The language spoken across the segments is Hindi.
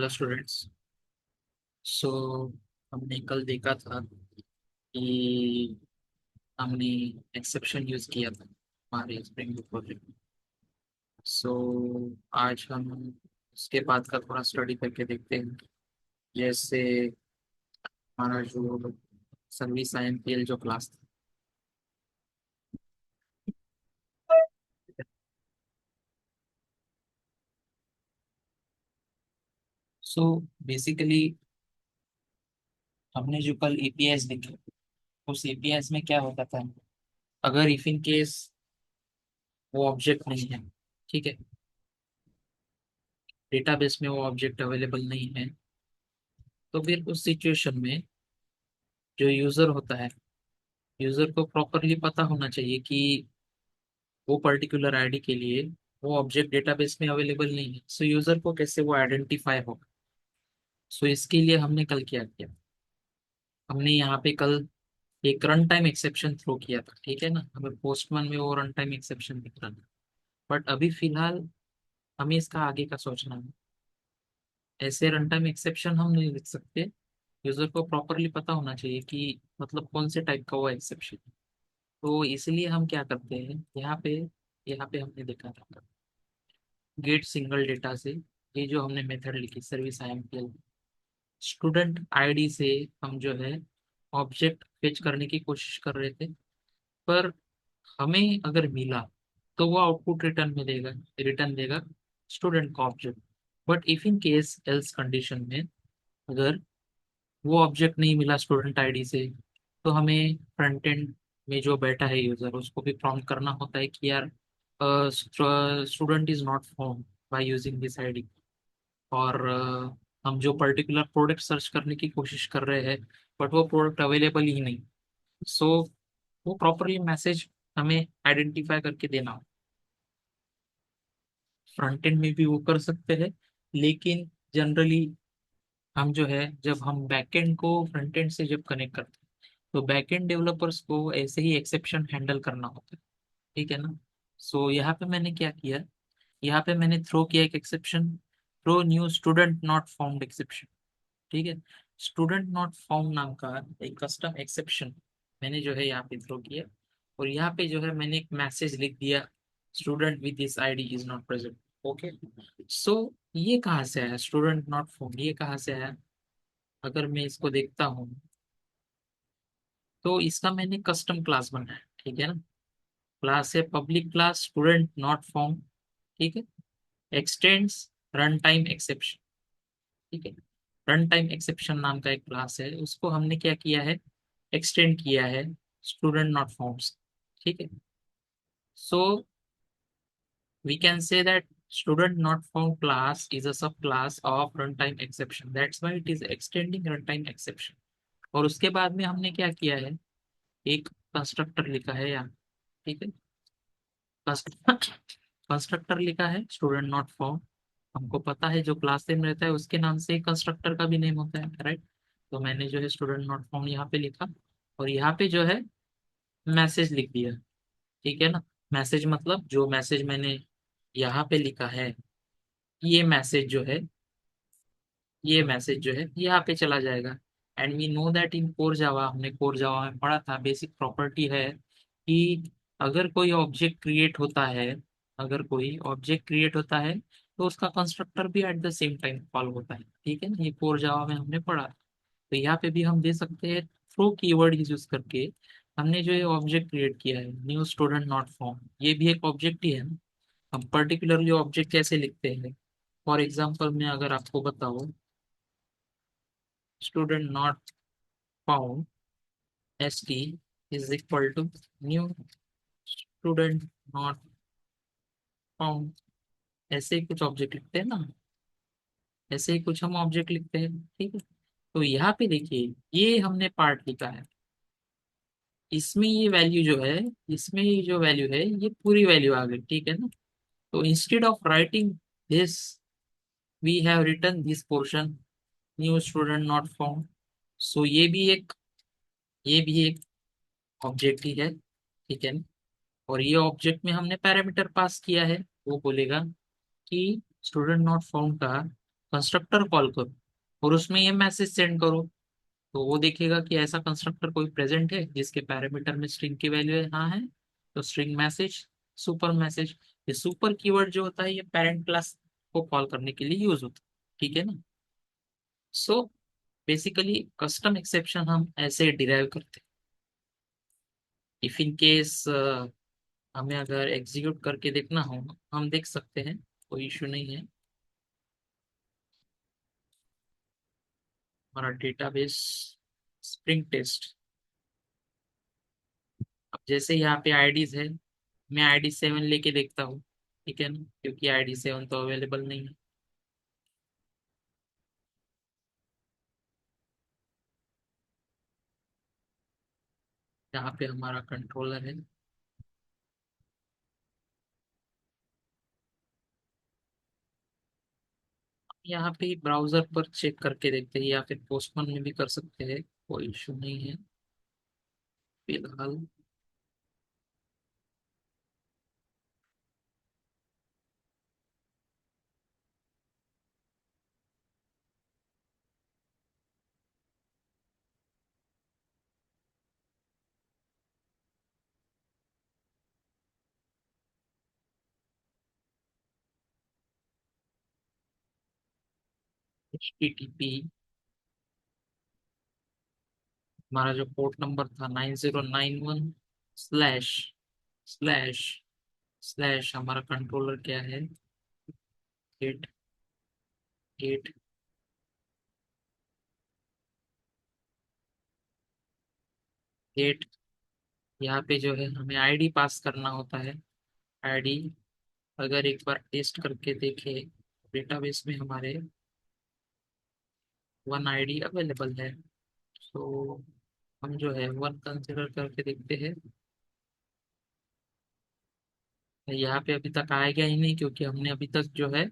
Hello students. सो हमने कल देखा था कि हमने एक्सेप्शन यूज किया था हमारे स्प्रिंग बोट प्रोजेक्ट में। सो आज हम उसके बाद का थोड़ा स्टडी करके देखते हैं। जैसे हमारा जो सर्विस आईएमपीएल जो क्लास था। सो बेसिकली हमने जो कल एपीएस देखे, उस एपीएस में क्या होता था, अगर इफ इन केस वो ऑब्जेक्ट नहीं है, ठीक है, डेटाबेस में वो ऑब्जेक्ट अवेलेबल नहीं है, तो फिर उस सिचुएशन में जो यूजर होता है, यूजर को प्रॉपरली पता होना चाहिए कि वो पर्टिकुलर आईडी के लिए वो ऑब्जेक्ट डेटाबेस में अवेलेबल नहीं है। सो यूजर को कैसे वो आइडेंटिफाई होगा। सो इसके लिए हमने कल क्या किया, हमने यहाँ पे कल एक रन टाइम एक्सेप्शन थ्रो किया था, ठीक है ना। हमें पोस्टमैन में वो रन टाइम एक्सेप्शन दिख रहा था, बट अभी फिलहाल हमें इसका आगे का सोचना है। ऐसे रन टाइम एक्सेप्शन हम नहीं लिख सकते। यूजर को प्रॉपरली पता होना चाहिए कि मतलब कौन से टाइप का वो एक्सेप्शन। तो इसलिए हम क्या करते हैं, यहाँ पे हमने देखा था गेट सिंगल डेटा से, ये जो हमने मेथड लिखी सर्विस आईएमपीएल, स्टूडेंट आईडी से हम जो है ऑब्जेक्ट फेच करने की कोशिश कर रहे थे। पर हमें अगर मिला तो वो आउटपुट रिटर्न में देगा, रिटर्न देगा स्टूडेंट का object. But if in case else condition में अगर वो ऑब्जेक्ट नहीं मिला स्टूडेंट आईडी से, तो हमें फ्रंट एंड में जो बैठा है यूजर उसको भी प्रॉम्प्ट करना होता है कि यार student is not found by using this ID. और हम जो पर्टिकुलर प्रोडक्ट सर्च करने की कोशिश कर रहे हैं, बट वो प्रोडक्ट अवेलेबल ही नहीं। सो वो प्रॉपरली मैसेज हमें आइडेंटिफाई करके देना हो। फ्रंट एंड में भी वो कर सकते हैं, लेकिन जनरली हम जो है जब हम बैकएंड को फ्रंट एंड से जब कनेक्ट करते हैं, तो बैकएंड डेवलपर्स को ऐसे ही एक्सेप्शन हैंडल करना होता है, ठीक है ना। सो यहाँ पे मैंने क्या किया, यहाँ पे मैंने थ्रो किया एक exception, throw new student not found exception, ठीक है। स्टूडेंट नॉट फाउंड नाम का एक कस्टम एक्सेप्शन मैंने जो है यहाँ पे थ्रो किया। और यहाँ पे जो है मैंने एक मैसेज लिख दिया, student with this ID is not present. Okay. So ये कहाँ से आया, स्टूडेंट नॉट फाउंड ये कहाँ से आया। अगर मैं इसको देखता हूँ तो इसका मैंने कस्टम क्लास बनाया, ठीक है ना। क्लास है public class student not found, ठीक है। एक्सटेंड्स रन टाइम एक्सेप्शन, ठीक है। रन टाइम एक्सेप्शन नाम का एक क्लास है, उसको हमने क्या किया है, एक्सटेंड किया है स्टूडेंट नॉट फाउंड, ठीक है। So we can say that student not found class is a subclass of runtime exception, that's why it is extending runtime exception। और उसके बाद में हमने क्या किया है, एक कंस्ट्रक्टर लिखा है यहाँ, ठीक है। कंस्ट्रक्टर लिखा है स्टूडेंट नॉट फाउंड। हमको पता है जो क्लास नेम रहता है उसके नाम से कंस्ट्रक्टर का भी नेम होता है, राइट। तो मैंने जो है स्टूडेंट नॉट फाउंड यहाँ पे लिखा, और यहाँ पे जो है मैसेज लिख दिया, ठीक है ना। मैसेज मतलब जो मैसेज मैंने यहाँ पे लिखा है, ये मैसेज जो है, ये मैसेज जो है यहाँ पे चला जाएगा। And we know that in core Java, हमने कोर जावा में पढ़ा था, बेसिक प्रॉपर्टी है कि अगर कोई ऑब्जेक्ट क्रिएट होता है, अगर कोई ऑब्जेक्ट क्रिएट होता है तो उसका कंस्ट्रक्टर भी at the same time call होता है, ठीक है ना। ये कोर जावा में हमने पढ़ा। तो यहाँ पे भी हम दे सकते हैं थ्रो कीवर्ड यूज करके। हमने जो ये ऑब्जेक्ट क्रिएट किया है न्यू स्टूडेंट नॉट फॉर्म, ये भी एक ऑब्जेक्ट ही है ना। हम पर्टिकुलरली ऑब्जेक्ट कैसे लिखते हैं, फॉर एग्जाम्पल मैं अगर आपको बताऊँ, student not found S T is equal to new student not found, ऐसे ही कुछ ऑब्जेक्ट लिखते हैं ना, ऐसे ही कुछ हम ऑब्जेक्ट लिखते हैं, ठीक है। तो यहाँ पे देखिए ये हमने पार्ट लिखा है, इसमें ये वैल्यू जो है, इसमें ये जो वैल्यू है ये पूरी वैल्यू आ गई, ठीक है ना। तो instead of writing this we have written this portion new student not found. So ये भी एक ऑब्जेक्ट ही है, ठीक है ना। और ये ऑब्जेक्ट में हमने पैरामीटर पास किया है, वो बोलेगा कि स्टूडेंट नॉट फाउंड का कंस्ट्रक्टर कॉल करो और उसमें ये मैसेज सेंड करो। तो वो देखेगा कि ऐसा कंस्ट्रक्टर कोई प्रेजेंट है जिसके पैरामीटर में स्ट्रिंग की वैल्यू है, हाँ है। तो स्ट्रिंग मैसेज, सुपर मैसेज। ये सुपर कीवर्ड जो होता है ये पेरेंट क्लास को कॉल करने के लिए यूज होता है, ठीक है ना। सो बेसिकली कस्टम एक्सेप्शन हम ऐसे डिराइव करते हैं। इफ इन केस हमें अगर एग्जीक्यूट करके देखना हो, हम देख सकते हैं, कोई इशू नहीं है। हमारा डेटाबेस स्प्रिंग टेस्ट। अब जैसे यहाँ पे आईडीज है, मैं ID 7 लेके देखता हूँ, ठीक है ना, क्योंकि ID 7 तो अवेलेबल नहीं है। यहाँ पे हमारा कंट्रोलर है। यहाँ पे ब्राउजर पर चेक करके देखते हैं या फिर पोस्टमैन में भी कर सकते हैं, कोई इशू नहीं है फिलहाल। HTTP, हमारा जो पोर्ट नंबर था 9091 स्लैश हमारा कंट्रोलर क्या है, 888। यहाँ पे जो है हमें आईडी पास करना होता है। आईडी अगर एक बार टेस्ट करके देखे, डेटाबेस में हमारे 1 ID अवेलेबल है। तो हम जो है 1 कंसिडर करके देखते हैं। यहाँ पे अभी तक आएगा ही नहीं क्योंकि हमने अभी तक जो है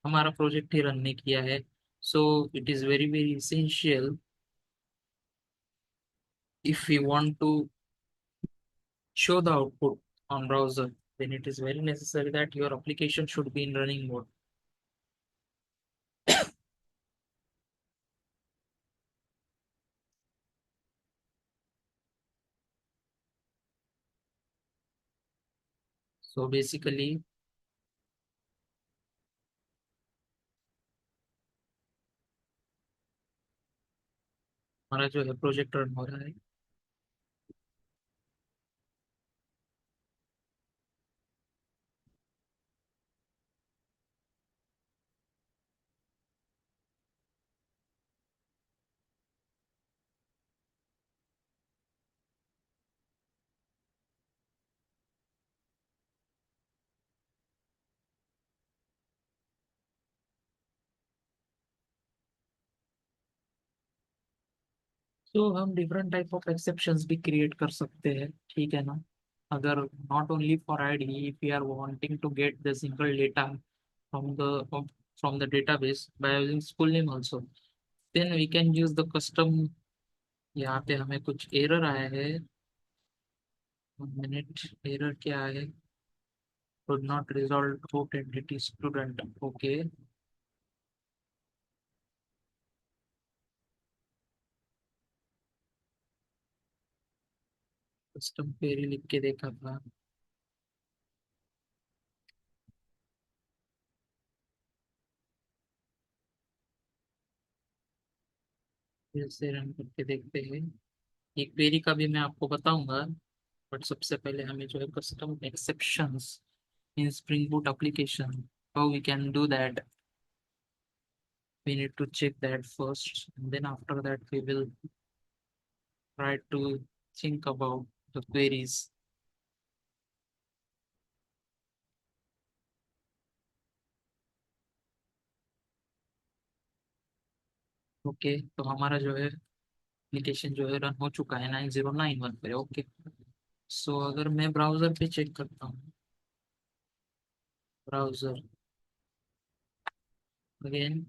हमारा प्रोजेक्ट ही रन नहीं किया है। So it is very very essential, if we want to show the output on browser, then it is very necessary that your application should be in running mode. So basically हमारा जो है प्रोजेक्ट रन हो रहा है। तो हम डिफरेंट टाइप ऑफ एक्सेप्शंस भी क्रिएट कर सकते हैं, ठीक है ना। अगर not only for ID, if you are wanting to get the single data from the from the database by using full name also, then we can use the custom। यहाँ पे हमें कुछ एरर आया है, 1 मिनट। एरर क्या है, could not resolve root entity student, okay। Custom query लिख के देखा था, फिर से रन करके देखते हैं। एक क्वेरी का भी मैं आपको बताऊंगा, बट सबसे पहले हमें जो है custom exceptions in Spring boot application, how we can do that, we need to check that first, and then after that we will try to think about the queries। Okay, तो हमारा जो है एप्लीकेशन जो है रन हो चुका है 9091 पे, ओके। सो अगर मैं ब्राउजर पे चेक करता हूँ, browser again,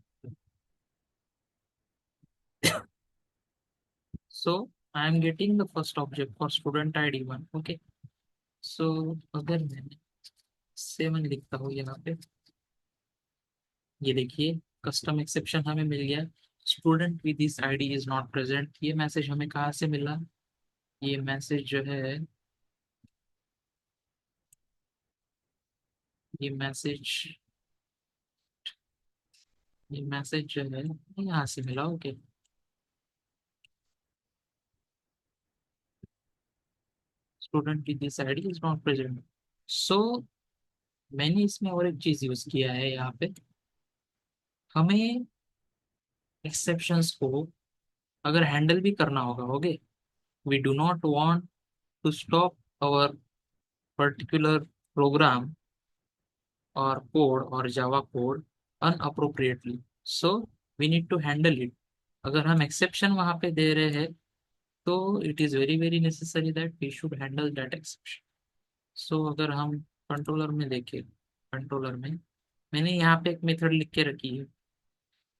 so I am getting the first object for student ID 1, okay. So अगर मैं 7 लिखता हूँ यहाँ पे, ये देखिए कस्टम एक्सेप्शन हमें मिल गया। Student with this ID is not present, ये मैसेज हमें कहाँ से मिला? ये मैसेज जो है, ये मैसेज ये मैसेज जो है यहाँ से मिला। Okay, student with this ID is not present. So मैंने इसमें और एक चीज यूज किया है यहाँ पे। हमें एक्सेप्शंस को अगर हैंडल भी करना होगा, okay, we do not want to stop our particular program और कोड और Java code unappropriately, so we need to handle it. अगर हम एक्सेप्शन वहां पे दे रहे हैं, तो it is very very necessary that we should handle that exception. So अगर हम कंट्रोलर में देखें, कंट्रोलर में मैंने यहाँ पे एक मेथड लिख के रखी है।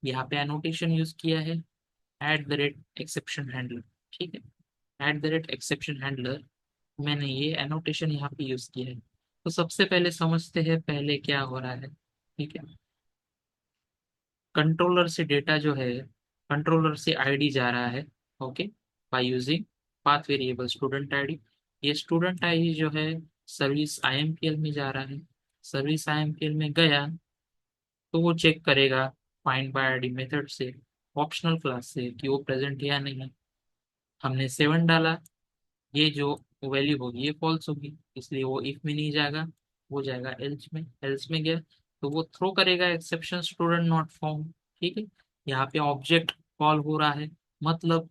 यहाँ पे एनोटेशन यूज किया है, at the rate exception handler. ठीक है, at the rate exception handler, मैंने ये एनोटेशन यहाँ पे यूज किया है। तो सबसे पहले समझते हैं पहले क्या हो रहा है। ठीक है, कंट्रोलर से डेटा जो है, कंट्रोलर से आईडी जा रहा है, okay, by using path variable student ID. ये स्टूडेंट आईडी जो है सर्विस आईएमपीएल में जा रहा है। सर्विस आईएमपीएल में गया तो वो चेक करेगा फाइंड बाय आईडी मेथड से, ऑप्शनल क्लास से, कि वो प्रेजेंट है या नहीं है। हमने 7 डाला, ये जो वैल्यू होगी ये फॉल्स होगी, इसलिए वो इफ में नहीं जाएगा, वो जाएगा एल्स में। एल्स में गया तो वो थ्रो करेगा एक्सेप्शन स्टूडेंट नॉट फाउंड। ठीक है, यहाँ पे ऑब्जेक्ट कॉल हो रहा है, मतलब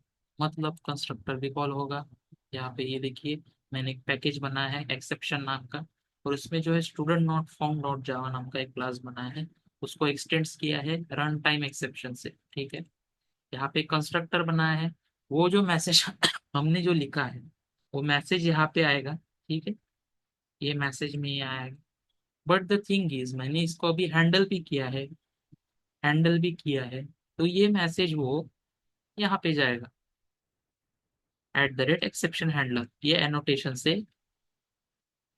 कंस्ट्रक्टर भी कॉल होगा। यहाँ पे ये देखिए, मैंने एक पैकेज बनाया है एक्सेप्शन नाम का, और इसमें जो है स्टूडेंट नॉट फाउंड डॉट जावा नाम का एक क्लास बनाया है, उसको एक्सटेंड्स किया है रन टाइम एक्सेप्शन से। ठीक है, यहाँ पे कंस्ट्रक्टर बनाया है, वो जो मैसेज हमने जो लिखा है वो मैसेज यहाँ पे आएगा। ठीक है, ये मैसेज में ही आएगा। बट द थिंग इज, मैंने इसको अभी हैंडल भी किया है, हैंडल भी किया है, तो ये मैसेज वो यहाँ पे जाएगा, eight the rate exception handler. ये एनोटेशन से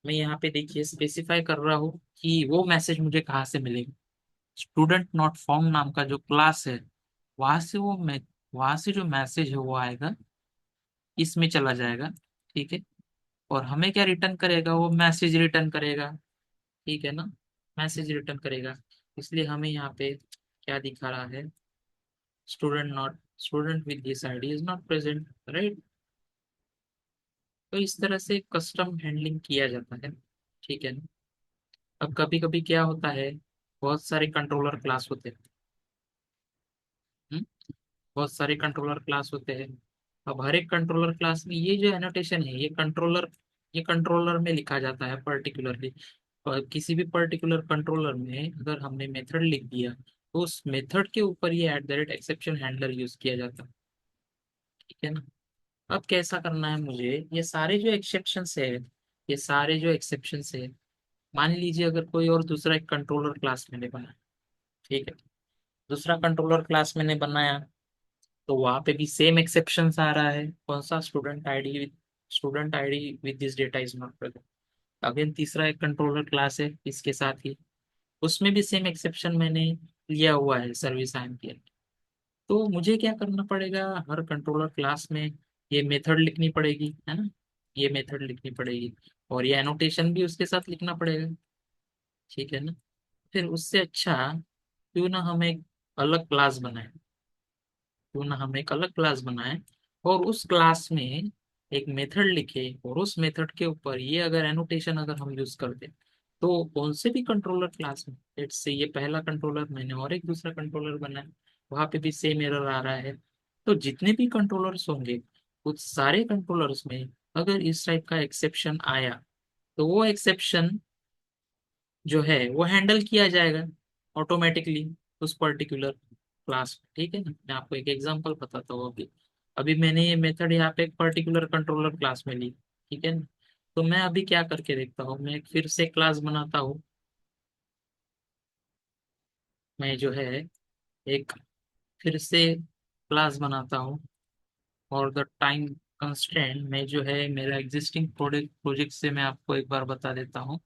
मैं यहाँ पे देखिए स्पेसिफाई कर रहा हूँ कि वो मैसेज मुझे कहाँ से मिलेगा। स्टूडेंट नॉट फाउंड नाम का जो क्लास है, वहां से वो वहां से जो मैसेज है वो आएगा, इसमें चला जाएगा। ठीक है, और हमें क्या रिटर्न करेगा? वो मैसेज रिटर्न करेगा। ठीक है ना, मैसेज रिटर्न करेगा। इसलिए हमें यहाँ पे क्या दिखा रहा है? Student with this ID is not present, right. तो इस तरह से कस्टम हैंडलिंग किया जाता है। ठीक है ना। अब कभी कभी क्या होता है, बहुत सारे कंट्रोलर क्लास होते हैं। हम्म? बहुत सारे कंट्रोलर क्लास होते हैं। अब हर एक कंट्रोलर क्लास में ये जो एनोटेशन है, ये कंट्रोलर में लिखा जाता है पर्टिकुलरली। किसी भी पर्टिकुलर कंट्रोलर में अगर हमने मेथड लिख दिया, तो उस मेथड के ऊपर ये eight the rate exception handler use किया जाता है। ठीक है ना। अब कैसा करना है मुझे? ये सारे जो एक्सेप्शंस है, ये सारे जो एक्सेप्शंस है, मान लीजिए अगर कोई और दूसरा एक कंट्रोलर क्लास मैंने बनाया। ठीक है, दूसरा कंट्रोलर क्लास मैंने बनाया, तो वहां पे भी सेम एक्सेप्शंस आ रहा है। कौन सा? Student ID with this data is not present. Again तीसरा एक कंट्रोलर क्लास है इसके साथ ही, उसमें भी सेम एक्सेप्शन मैंने लिया हुआ है सर्विस आईएमपीएल। तो मुझे क्या करना पड़ेगा? हर कंट्रोलर क्लास में ये मेथड लिखनी पड़ेगी, है ना, ये मेथड लिखनी पड़ेगी, और ये एनोटेशन भी उसके साथ लिखना पड़ेगा। ठीक है ना। फिर उससे अच्छा क्यों ना हम एक अलग क्लास बनाए, क्यों ना हम एक अलग क्लास बनाए, और उस क्लास में एक मेथड लिखे, और उस मेथड के ऊपर ये अगर एनोटेशन अगर हम यूज कर दें, तो कौन से भी कंट्रोलर क्लास में, लेट्स से ये पहला कंट्रोलर मैंने और एक दूसरा कंट्रोलर बनाया, वहां पे भी सेम एरर आ रहा है। तो जितने भी कंट्रोलर्स होंगे, उस सारे कंट्रोलर्स में अगर इस टाइप का एक्सेप्शन आया, तो वो एक्सेप्शन जो है वो हैंडल किया जाएगा ऑटोमेटिकली उस पर्टिकुलर क्लास में। ठीक है ना। मैं आपको एक एग्जांपल बताता हूँ। अभी अभी मैंने ये मेथड यहाँ पे एक पर्टिकुलर कंट्रोलर क्लास में ली। ठीक है ना। तो मैं अभी क्या करके देखता हूँ, मैं एक फिर से क्लास बनाता हूँ। मैं जो है एक फिर से क्लास बनाता हूँ, और द टाइम कंस्ट्रेंट में जो है मेरा एग्जिस्टिंग प्रोडक्ट प्रोजेक्ट से मैं आपको एक बार बता देता हूँ।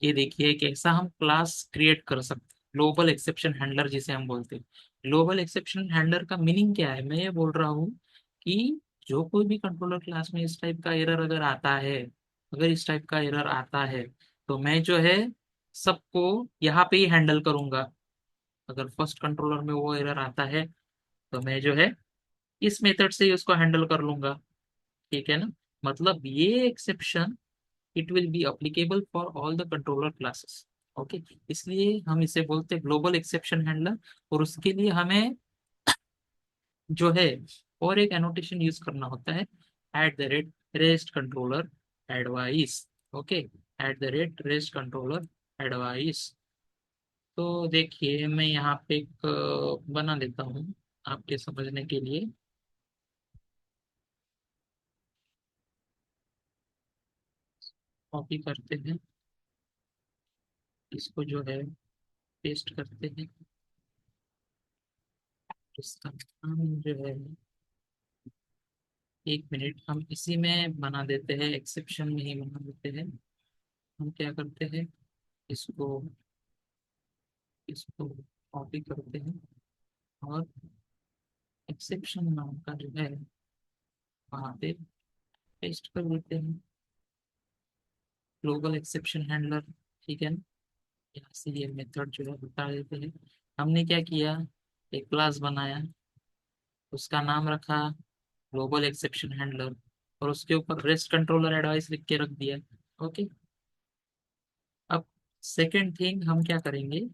ये देखिए कैसा हम क्लास क्रिएट कर सकते हैं। ग्लोबल एक्सेप्शन हैंडलर जिसे हम बोलते हैं। ग्लोबल एक्सेप्शन हैंडलर का मीनिंग क्या है, मैं ये बोल रहा हूँ कि जो कोई भी कंट्रोलर क्लास में इस टाइप का एरर अगर आता है, अगर इस टाइप का एरर आता है, तो मैं जो है सबको यहाँ पे ही हैंडल करूंगा। अगर फर्स्ट कंट्रोलर में वो एरर आता है, तो मैं जो है इस मेथड से ही उसको हैंडल कर लूंगा। ठीक है ना। मतलब ये exception it will be applicable for all the controller classes. Okay. इसलिए हम इसे बोलते हैं ग्लोबल एक्सेप्शन हैंडलर। और उसके लिए हमें जो है और एक एनोटेशन यूज करना होता है, at the rate rest controller advice. Okay. Eight the rate rest controller advice. तो देखिए मैं यहाँ पे एक बना देता हूँ आपके समझने के लिए। कॉपी करते हैं, इसको जो है पेस्ट करते हैं। इसका नाम जो है, एक मिनट, हम इसी में बना देते हैं, एक्सेप्शन में ही बना देते हैं। हम क्या करते हैं, इसको इसको कॉपी करते हैं और एक्सेप्शन नाम का जो है वहाँ पे पेस्ट कर देते हैं, ग्लोबल एक्सेप्शन हैंडलर। ठीक है ना। यहाँ से ये मेथड जो है बता देते हैं। हमने क्या किया, एक क्लास बनाया, उसका नाम रखा ग्लोबल एक्सेप्शन हैंडलर, और उसके ऊपर रेस्ट कंट्रोलर एडवाइस लिख के रख दिया। ओके। अब सेकेंड थिंग हम क्या करेंगे,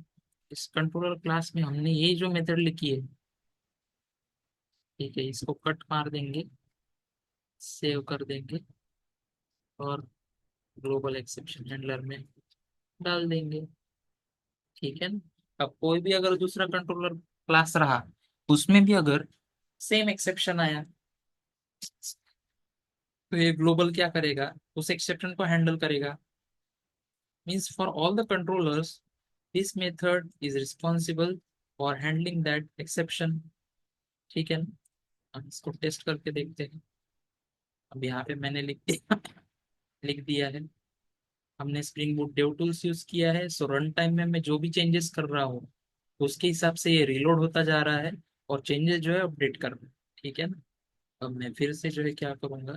इस कंट्रोलर क्लास में हमने ये जो मेथड लिखी है, ठीक है, इसको कट मार देंगे, सेव कर देंगे और ग्लोबल एक्सेप्शन हैंडलर में डाल देंगे। ठीक है ना। अब कोई भी अगर दूसरा कंट्रोलर क्लास रहा, उसमें भी अगर सेम एक्सेप्शन आया, तो ये ग्लोबल क्या करेगा, उस एक्सेप्शन को हैंडल करेगा। Means for all the controllers this method is responsible for handling that exception. ठीक है ना। हम इसको टेस्ट करके देखते हैं। अब यहाँ पे मैंने लिख दिया है। हमने spring Boot dev tools use किया है, सो रन टाइम में मैं जो भी चेंजेस कर रहा हूँ उसके हिसाब से ये रिलोड होता जा रहा है और चेंजेस जो है अपडेट कर रहा है। ठीक है ना। अब मैं फिर से जो है क्या करूँगा,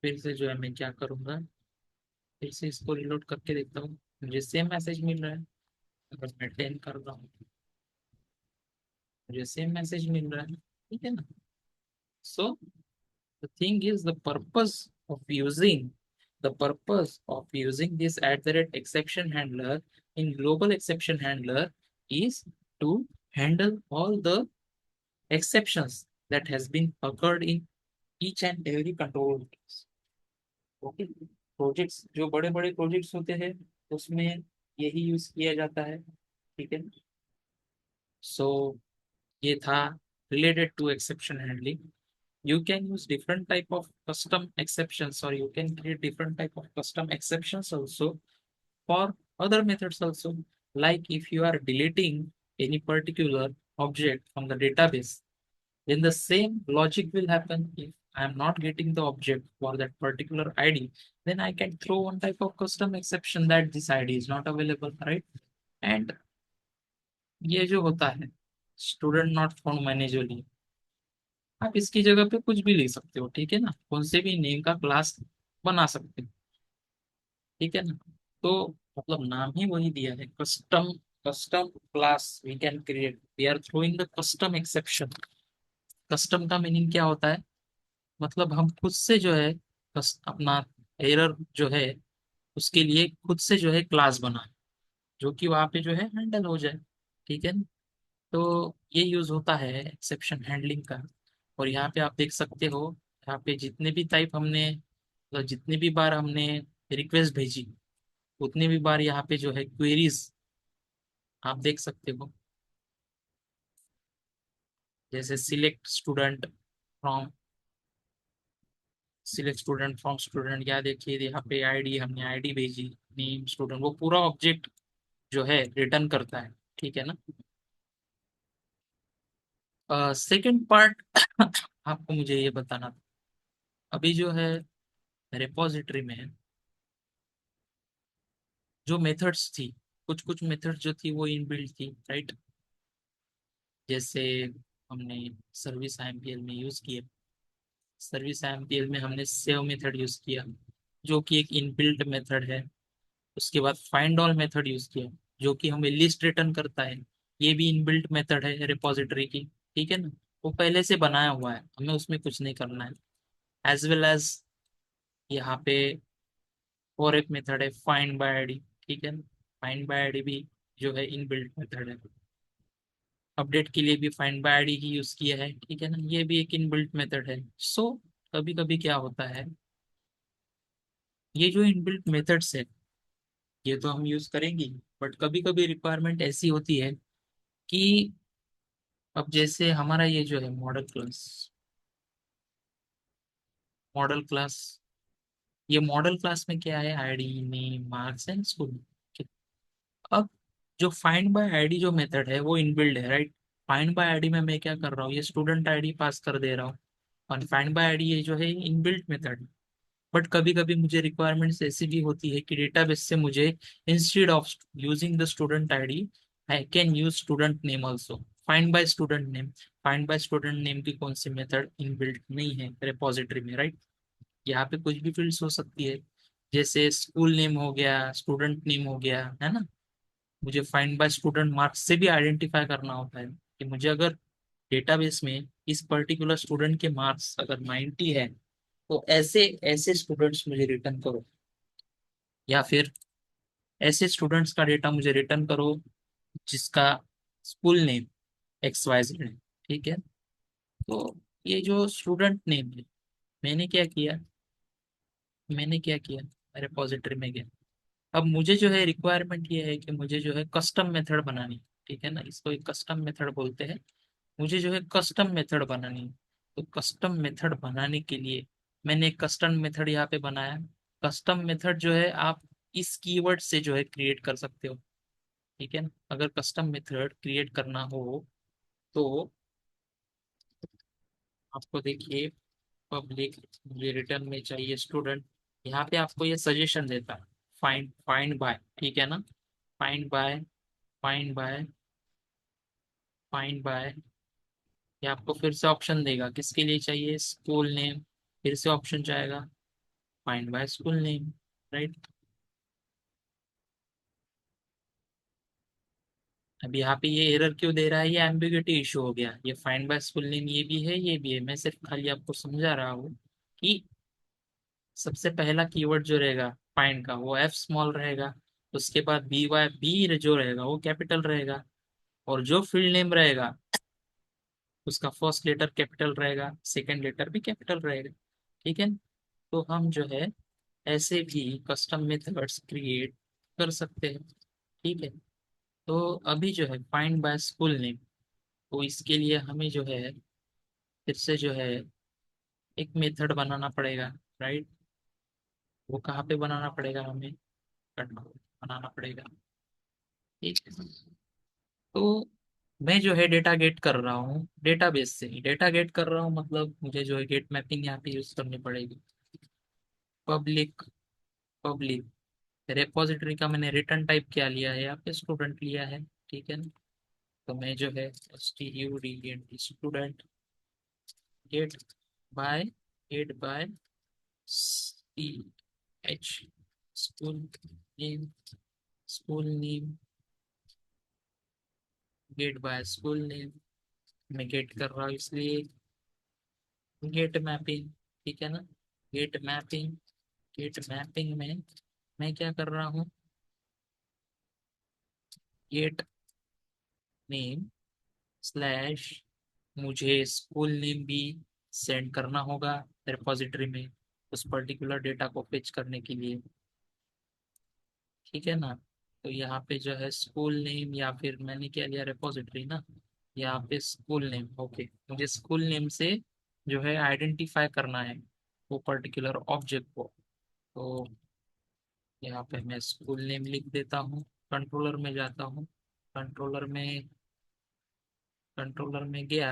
फिर से जो है मैं क्या करूँगा, फिर से इसको रिलोड करके देखता हूँ, मुझे सेम मैसेज मिल रहा है। अगर मैं 10 कर रहा हूँ, मुझे सेम मैसेज मिल रहा है। ठीक है ना। सो the thing is, the purpose of using this at the rate exception handler in global exception handler is to handle all the exceptions that has been occurred in each and every control case. Okay. Projects जो बड़े बड़े प्रोजेक्ट्स होते हैं उसमें यही यूज किया जाता है। ठीक है। सो ये था related to exception handling. You can use different type of custom exceptions, or you can create different type of custom exceptions also for other methods also. Like if you are deleting any particular object from the database, then the same logic will happen. If I am not getting the object for that particular ID, then I can throw one type of custom exception that this ID is not available, right? And ये जो होता है स्टूडेंट नॉट फाउंड मैनेजरली, आप इसकी जगह पे कुछ भी ले सकते हो। ठीक है ना। कौन से भी नेम का क्लास बना सकते हो। ठीक है ना। तो मतलब नाम ही वही दिया है, custom custom class we can create, we are throwing the custom exception. Custom का मीनिंग क्या होता है, मतलब हम खुद से जो है अपना एरर जो है उसके लिए खुद से जो है क्लास बनाए, जो कि वहां पे जो है हैंडल हो जाए। ठीक है ना। तो ये यूज होता है एक्सेप्शन हैंडलिंग का। और यहाँ पे आप देख सकते हो, यहाँ पे जितने भी टाइप हमने, मतलब जितनी भी बार हमने रिक्वेस्ट भेजी, उतनी भी बार यहाँ पे जो है क्वेरीज आप देख सकते हो। जैसे सिलेक्ट स्टूडेंट फ्रॉम स्टूडेंट, या देखिए यहाँ पे आईडी, हमने आईडी भेजी, नेम स्टूडेंट, वो पूरा ऑब्जेक्ट जो है रिटर्न करता है। ठीक है ना। सेकंड पार्ट आपको मुझे ये बताना था। अभी जो है रिपोजिटरी में जो मेथड्स थी, कुछ कुछ मेथड्स जो थी वो इनबिल्ट थी, राइट? जैसे हमने सर्विस आईएमपीएल में यूज किए, सर्विस आईएमपीएल में हमने सेव मेथड यूज किया, जो कि एक इनबिल्ट मेथड है। उसके बाद फाइंड ऑल मेथड यूज किया, जो कि हमें लिस्ट रिटर्न करता है। ये भी इनबिल्ट मेथड है रिपोजिटरी की, ठीक है ना? वो पहले से बनाया हुआ है, हमें उसमें कुछ नहीं करना है। एज वेल एज यहाँ पे और एक मेथड है फाइंड बाय आईडी, ठीक है ना? फाइंड बाय आईडी भी जो है इनबिल्ट मेथड है। अपडेट के लिए भी find by ID he use किया है, ठीक है ना? ये भी एक इनबिल्ट मेथड है। सो कभी कभी क्या होता है, ये जो इनबिल्ट मेथड्स है ये तो हम यूज करेंगे, बट कभी कभी रिक्वायरमेंट ऐसी होती है कि अब जैसे हमारा ये जो है मॉडल क्लास, ये मॉडल क्लास में क्या है, ID name marks and school. अब जो फाइंड बाय आईडी जो मेथड है वो इनबिल्ड है, राइट? फाइंड बाय आईडी में मैं क्या कर रहा हूँ, ये स्टूडेंट आईडी पास कर दे रहा हूँ, और फाइंड बाय आईडी ये जो है इनबिल्ट मेथड। बट कभी कभी मुझे रिक्वायरमेंट्स ऐसी भी होती है कि डेटाबेस से मुझे instead of using the student ID I can use student name also. Find by student name, find by student name की कौन सी मेथड इनबिल्ट नहीं है रिपोजिटरी में, राइट? यहाँ पे कुछ भी फील्ड्स हो सकती है, जैसे स्कूल नेम हो गया, स्टूडेंट नेम हो गया, है ना? मुझे फाइंड बाय स्टूडेंट मार्क्स से भी आइडेंटिफाई करना होता है कि मुझे अगर डेटाबेस में इस पर्टिकुलर स्टूडेंट के मार्क्स अगर 90 है, तो ऐसे ऐसे स्टूडेंट्स मुझे रिटर्न करो, या फिर ऐसे स्टूडेंट्स का डेटा मुझे रिटर्न करो जिसका school name X Y Z है, ठीक है? तो ये जो स्टूडेंट नेम है, मैंने क्या किया, मैंने क्या किया, रिपोजिटरी में गया। अब मुझे जो है रिक्वायरमेंट ये है कि मुझे जो है कस्टम मेथड बनानी है, ठीक है ना? इसको एक कस्टम मेथड बोलते हैं। मुझे जो है कस्टम मेथड बनानी है। तो कस्टम मेथड बनाने के लिए मैंने एक कस्टम मेथड यहाँ पे बनाया। कस्टम मेथड जो है आप इस कीवर्ड से जो है क्रिएट कर सकते हो, ठीक है ना? अगर कस्टम मेथड क्रिएट करना हो तो आपको देखिए, पब्लिक, ये रिटर्न में चाहिए स्टूडेंट। यहाँ पे आपको ये सजेशन देता है, फाइंड फाइंड बाय, ठीक है ना? Find by, find by, find bye. ये आपको फिर से ऑप्शन देगा किसके लिए चाहिए, स्कूल नेम। फिर से ऑप्शन जाएगा find by school name, right? अब यहाँ पे ये एरर क्यों दे रहा है, ये एम्बिग्यूटी इशू हो गया। ये फाइंड बाय स्कूल नेम ये भी है, ये भी है। मैं सिर्फ खाली आपको समझा रहा हूँ कि सबसे पहला कीवर्ड जो रहेगा फाइंड का वो एफ स्मॉल रहेगा, उसके बाद बी वाई बी जो रहेगा वो कैपिटल रहेगा, और जो फील्ड नेम रहेगा उसका फर्स्ट लेटर कैपिटल रहेगा, सेकंड लेटर भी कैपिटल रहेगा, ठीक है? तो हम जो है ऐसे भी कस्टम मेथड्स क्रिएट कर सकते हैं, ठीक है? तो अभी जो है फाइंड बाय स्कूल नेम, तो इसके लिए हमें जो है फिर से जो है एक मेथड बनाना पड़ेगा, राइट? वो कहाँ पे बनाना पड़ेगा, हमें कंट्रोल बनाना पड़ेगा, ठीक है? तो मैं जो है डेटा गेट कर रहा हूँ, डेटाबेस से ही डेटा गेट कर रहा हूँ, मतलब मुझे जो है गेट मैपिंग यहाँ पे यूज करनी पड़ेगी। पब्लिक, पब्लिक रेपोजिटरी का मैंने रिटर्न टाइप क्या लिया है, यहाँ पे स्टूडेंट लिया है, ठीक है ना? तो मैं जो है student student get by, get by C H, school name, school name, get by school name. मैं गेट कर रहा हूँ इसलिए गेट मैपिंग, ठीक है ना? गेट मैपिंग, गेट मैपिंग में मैं क्या कर रहा हूँ, गेट नेम स्लैश, मुझे स्कूल नेम भी सेंड करना होगा रिपोजिटरी में उस पर्टिकुलर डेटा को फेच करने के लिए, ठीक है ना? तो यहाँ पे जो है स्कूल नेम, या फिर मैंने क्या लिया रिपोजिटरी ना, यहाँ पे स्कूल नेम, ओके। मुझे स्कूल नेम से जो है आइडेंटिफाई करना है वो पर्टिकुलर ऑब्जेक्ट को। तो यहाँ पे मैं स्कूल नेम लिख देता हूँ, कंट्रोलर में जाता हूँ, कंट्रोलर में, कंट्रोलर में गया,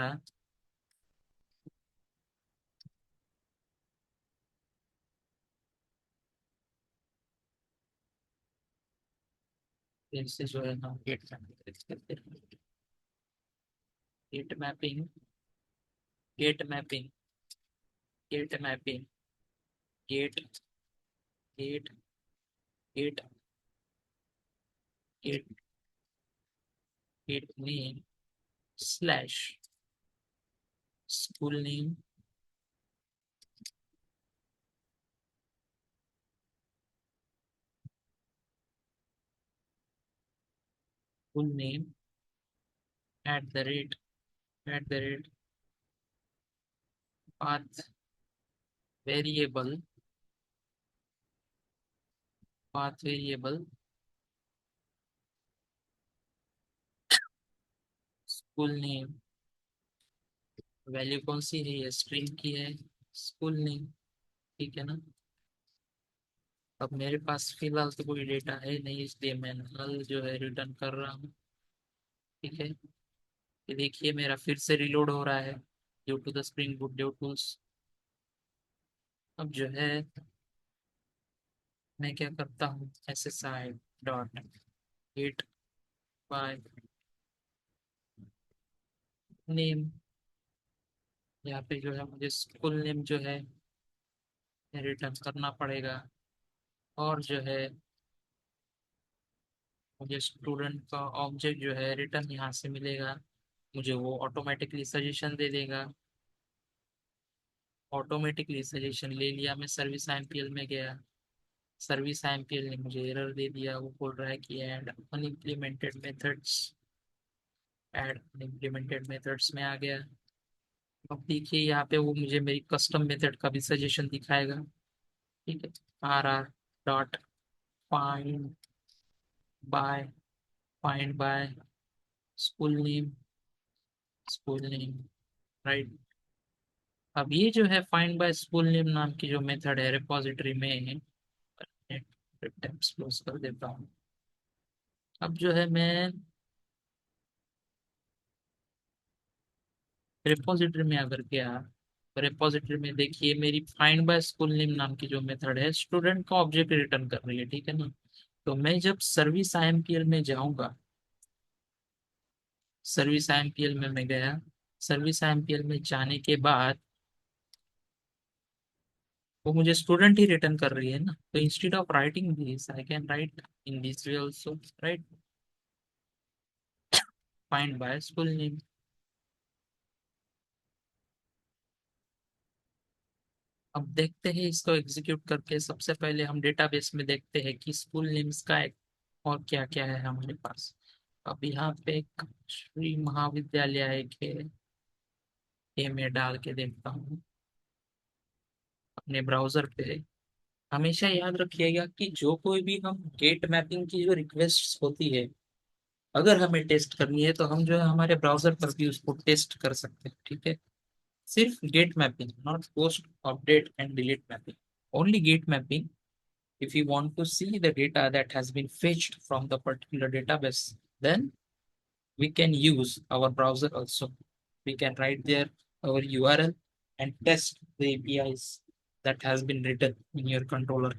फिर से जो है हम गेट मैपिंग करते हैं। Get mapping, get mapping, get mapping, get, get, get, get, get name slash school name, school name at the rate, at the rate path variable, path variable school name, value कौन सी है, ये स्ट्रिंग की है, स्कूल नेम। ठीक है ना। अब मेरे पास फिलहाल तो कोई डेटा है नहीं, इसलिए मैं नल जो है रिटर्न कर रहा हूँ। ठीक है। ये देखिए मेरा फिर से रिलोड हो रहा है due to the Spring Boot dev tools. अब जो है मैं क्या करता हूँ, S S I dot get by name, यहाँ पे जो है मुझे स्कूल नेम जो है रिटर्न करना पड़ेगा। और जो है मुझे स्टूडेंट का ऑब्जेक्ट जो है रिटर्न यहाँ से मिलेगा, मुझे वो ऑटोमेटिकली सजेशन दे देगा। ऑटोमेटिकली सजेशन ले लिया, मैं सर्विस आईएमपीएल में गया, सर्विस आईएमपीएल ने मुझे एरर दे दिया, वो बोल रहा है कि ऐड अनइम्प्लीमेंटेड मेथड्स, ऐड अनइम्प्लीमेंटेड मेथड्स में आ गया। अब देखिए यहाँ पे वो मुझे मेरी कस्टम मेथड का भी सजेशन दिखाएगा। ठीक है। R R dot find by, find by school name, school name, right. अब ये जो है फाइंड बाय स्कूल नेम नाम की जो मेथड है रिपोजिटरी में, टेक्स्ट क्लोज कर देता हूँ। अब जो है मैं रिपोजिटरी में अगर गया, तो रिपोजिटरी में देखिए मेरी फाइंड बाय स्कूल नेम नाम की जो मेथड है स्टूडेंट का ऑब्जेक्ट रिटर्न कर रही है। ठीक है ना। तो मैं जब सर्विस आईएमपीएल में जाऊंगा, सर्विस आईएमपीएल में मैं गया, सर्विस आईएमपीएल में जाने के बाद वो मुझे स्टूडेंट ही रिटर्न कर रही है ना, तो instead of writing this I can write in this way also, right, find by school name. अब देखते हैं इसको एग्जीक्यूट करके, सबसे पहले हम डेटाबेस में देखते हैं कि स्कूल नेम्स का एक और क्या क्या है हमारे पास। अब यहाँ पे एक श्री महाविद्यालय के ये मैं डाल के देखता हूँ अपने ब्राउजर पे। हमेशा याद रखिएगा कि जो कोई भी हम गेट मैपिंग की जो रिक्वेस्ट होती है, अगर हमें टेस्ट करनी है तो हम जो है हमारे ब्राउजर पर भी उसको टेस्ट कर सकते हैं। ठीक है। सिर्फ get mapping, not post update and delete mapping, only get mapping. If you want to see the data that has been fetched from the particular database, then we can use our browser also. We can write there our URL and test the APIs that has been written in your controller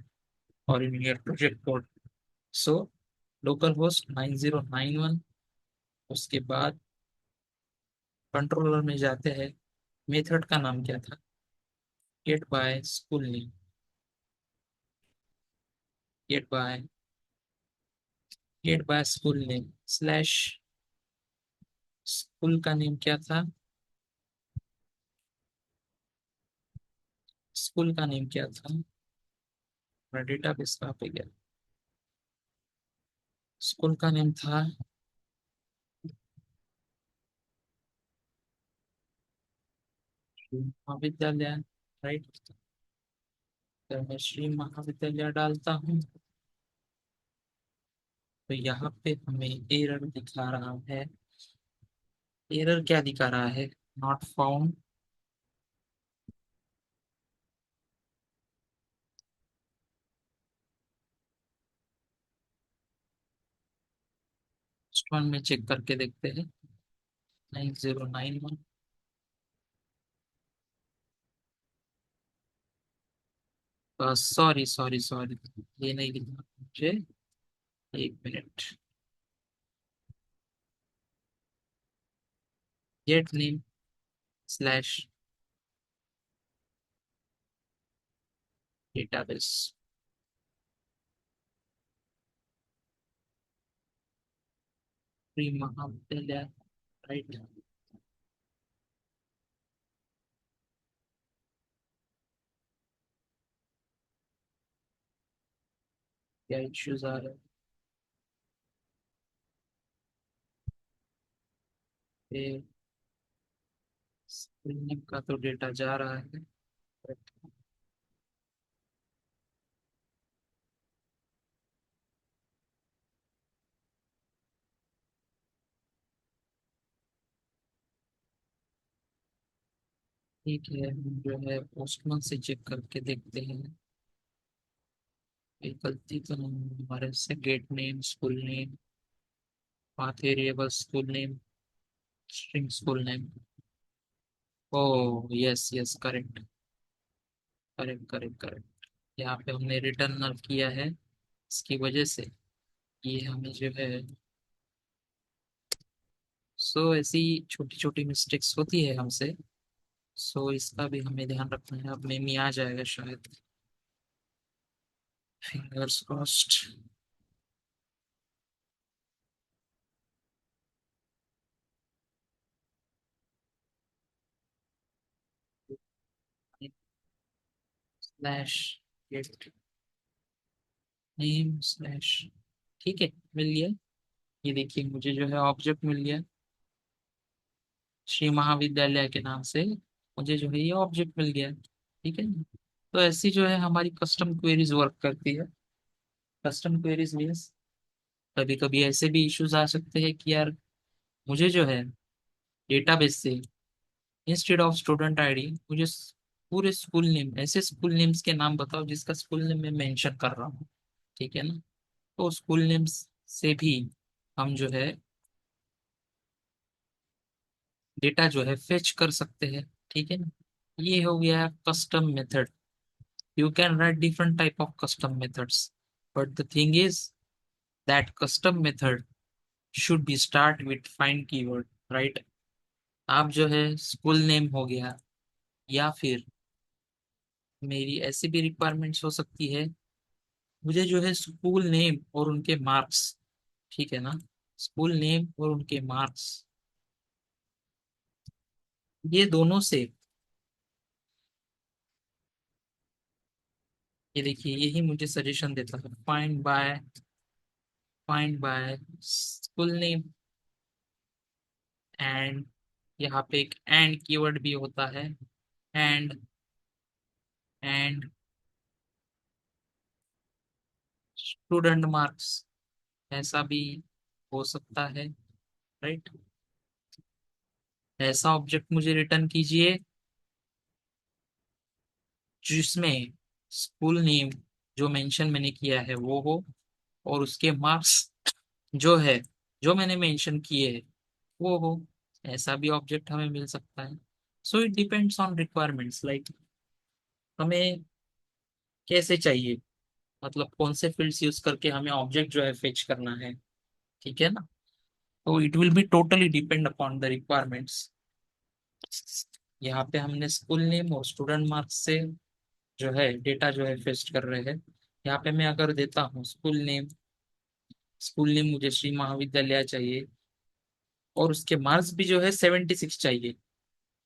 or in your project code. So localhost 9091, उसके बाद कंट्रोलर में जाते हैं, मेथड का नाम क्या था, get by school name, get by, get by school name slash school का नेम क्या था, स्कूल का नेम क्या था, डेटाबेस कहाँ पे गया, स्कूल का नेम था महाविद्यालय, राइट। तो मैं श्री महाविद्यालय डालता हूँ, तो यहाँ पे हमें एरर दिखा रहा है। एरर क्या दिखा रहा है, नॉट फाउंड, वन में चेक करके देखते हैं, 9091। सॉरी सॉरी सॉरी, ये नहीं लिखना मुझे, एक minute. Gate name slash database. Shri महाविद्यालय, राइट। क्या इश्यूज आ रहे हैं? स्क्रीनिंग का तो डेटा जा रहा है। ठीक है, हम जो है पोस्टमैन से चेक करके देखते हैं। ये गलती तो नहीं है हमारे से। Gate name, school name, path variable, school name, string school name. ओ yes yes, correct correct correct correct. यहाँ पे हमने रिटर्न नल किया है, इसकी वजह से ये हमें जो है, सो ऐसी छोटी छोटी मिस्टेक्स होती है हमसे। सो इसका भी हमें ध्यान रखना है। अब में भी आ जाएगा शायद, fingers crossed. Slash gate name slash, ठीक है, मिल गया। ये देखिए मुझे जो है ऑब्जेक्ट मिल गया श्री महाविद्यालय के नाम से। मुझे जो है ये ऑब्जेक्ट मिल गया, ठीक है। तो ऐसी जो है हमारी कस्टम क्वेरीज वर्क करती है। कस्टम क्वेरीज मीन्स कभी कभी ऐसे भी इश्यूज आ सकते हैं कि यार मुझे जो है डेटाबेस से इंस्टेड ऑफ स्टूडेंट आईडी मुझे पूरे स्कूल नेम, ऐसे स्कूल नेम्स के नाम बताओ जिसका स्कूल नेम मैं मेंशन कर रहा हूँ, ठीक है ना। तो स्कूल नेम्स से भी हम जो है डेटा जो है फेच कर सकते हैं, ठीक है ना। ये हो गया custom method. You can write different type of custom methods, but the thing is that custom method should be start with find keyword, right? आप जो है स्कूल नेम हो गया, या फिर मेरी ऐसी भी रिक्वायरमेंट्स हो सकती है, मुझे जो है स्कूल नेम और उनके मार्क्स, ठीक है ना, स्कूल नेम और उनके मार्क्स, ये दोनों से, ये देखिए यही मुझे सजेशन देता है, find by school name and, यहाँ पे एक एंड कीवर्ड भी होता है, एंड एंड स्टूडेंट मार्क्स, ऐसा भी हो सकता है, राइट। ऐसा ऑब्जेक्ट मुझे रिटर्न कीजिए जिसमें स्कूल नेम जो मेंशन मैंने किया है वो हो, और उसके मार्क्स जो है, जो मैंने मेंशन किए है वो हो। ऐसा भी ऑब्जेक्ट हमें मिल सकता है। So it depends on requirements, like हमें कैसे चाहिए, मतलब कौन से फील्ड्स यूज करके हमें ऑब्जेक्ट जो है फेच करना है, ठीक है ना। तो it will be totally depend upon the requirements. यहाँ पे हमने स्कूल नेम और स्टूडेंट मार्क्स से जो है डेटा जो है फेच कर रहे हैं। यहाँ पे मैं अगर देता हूँ स्कूल नेम, स्कूल नेम मुझे श्री महाविद्यालय चाहिए, और उसके मार्क्स भी जो है 76 चाहिए।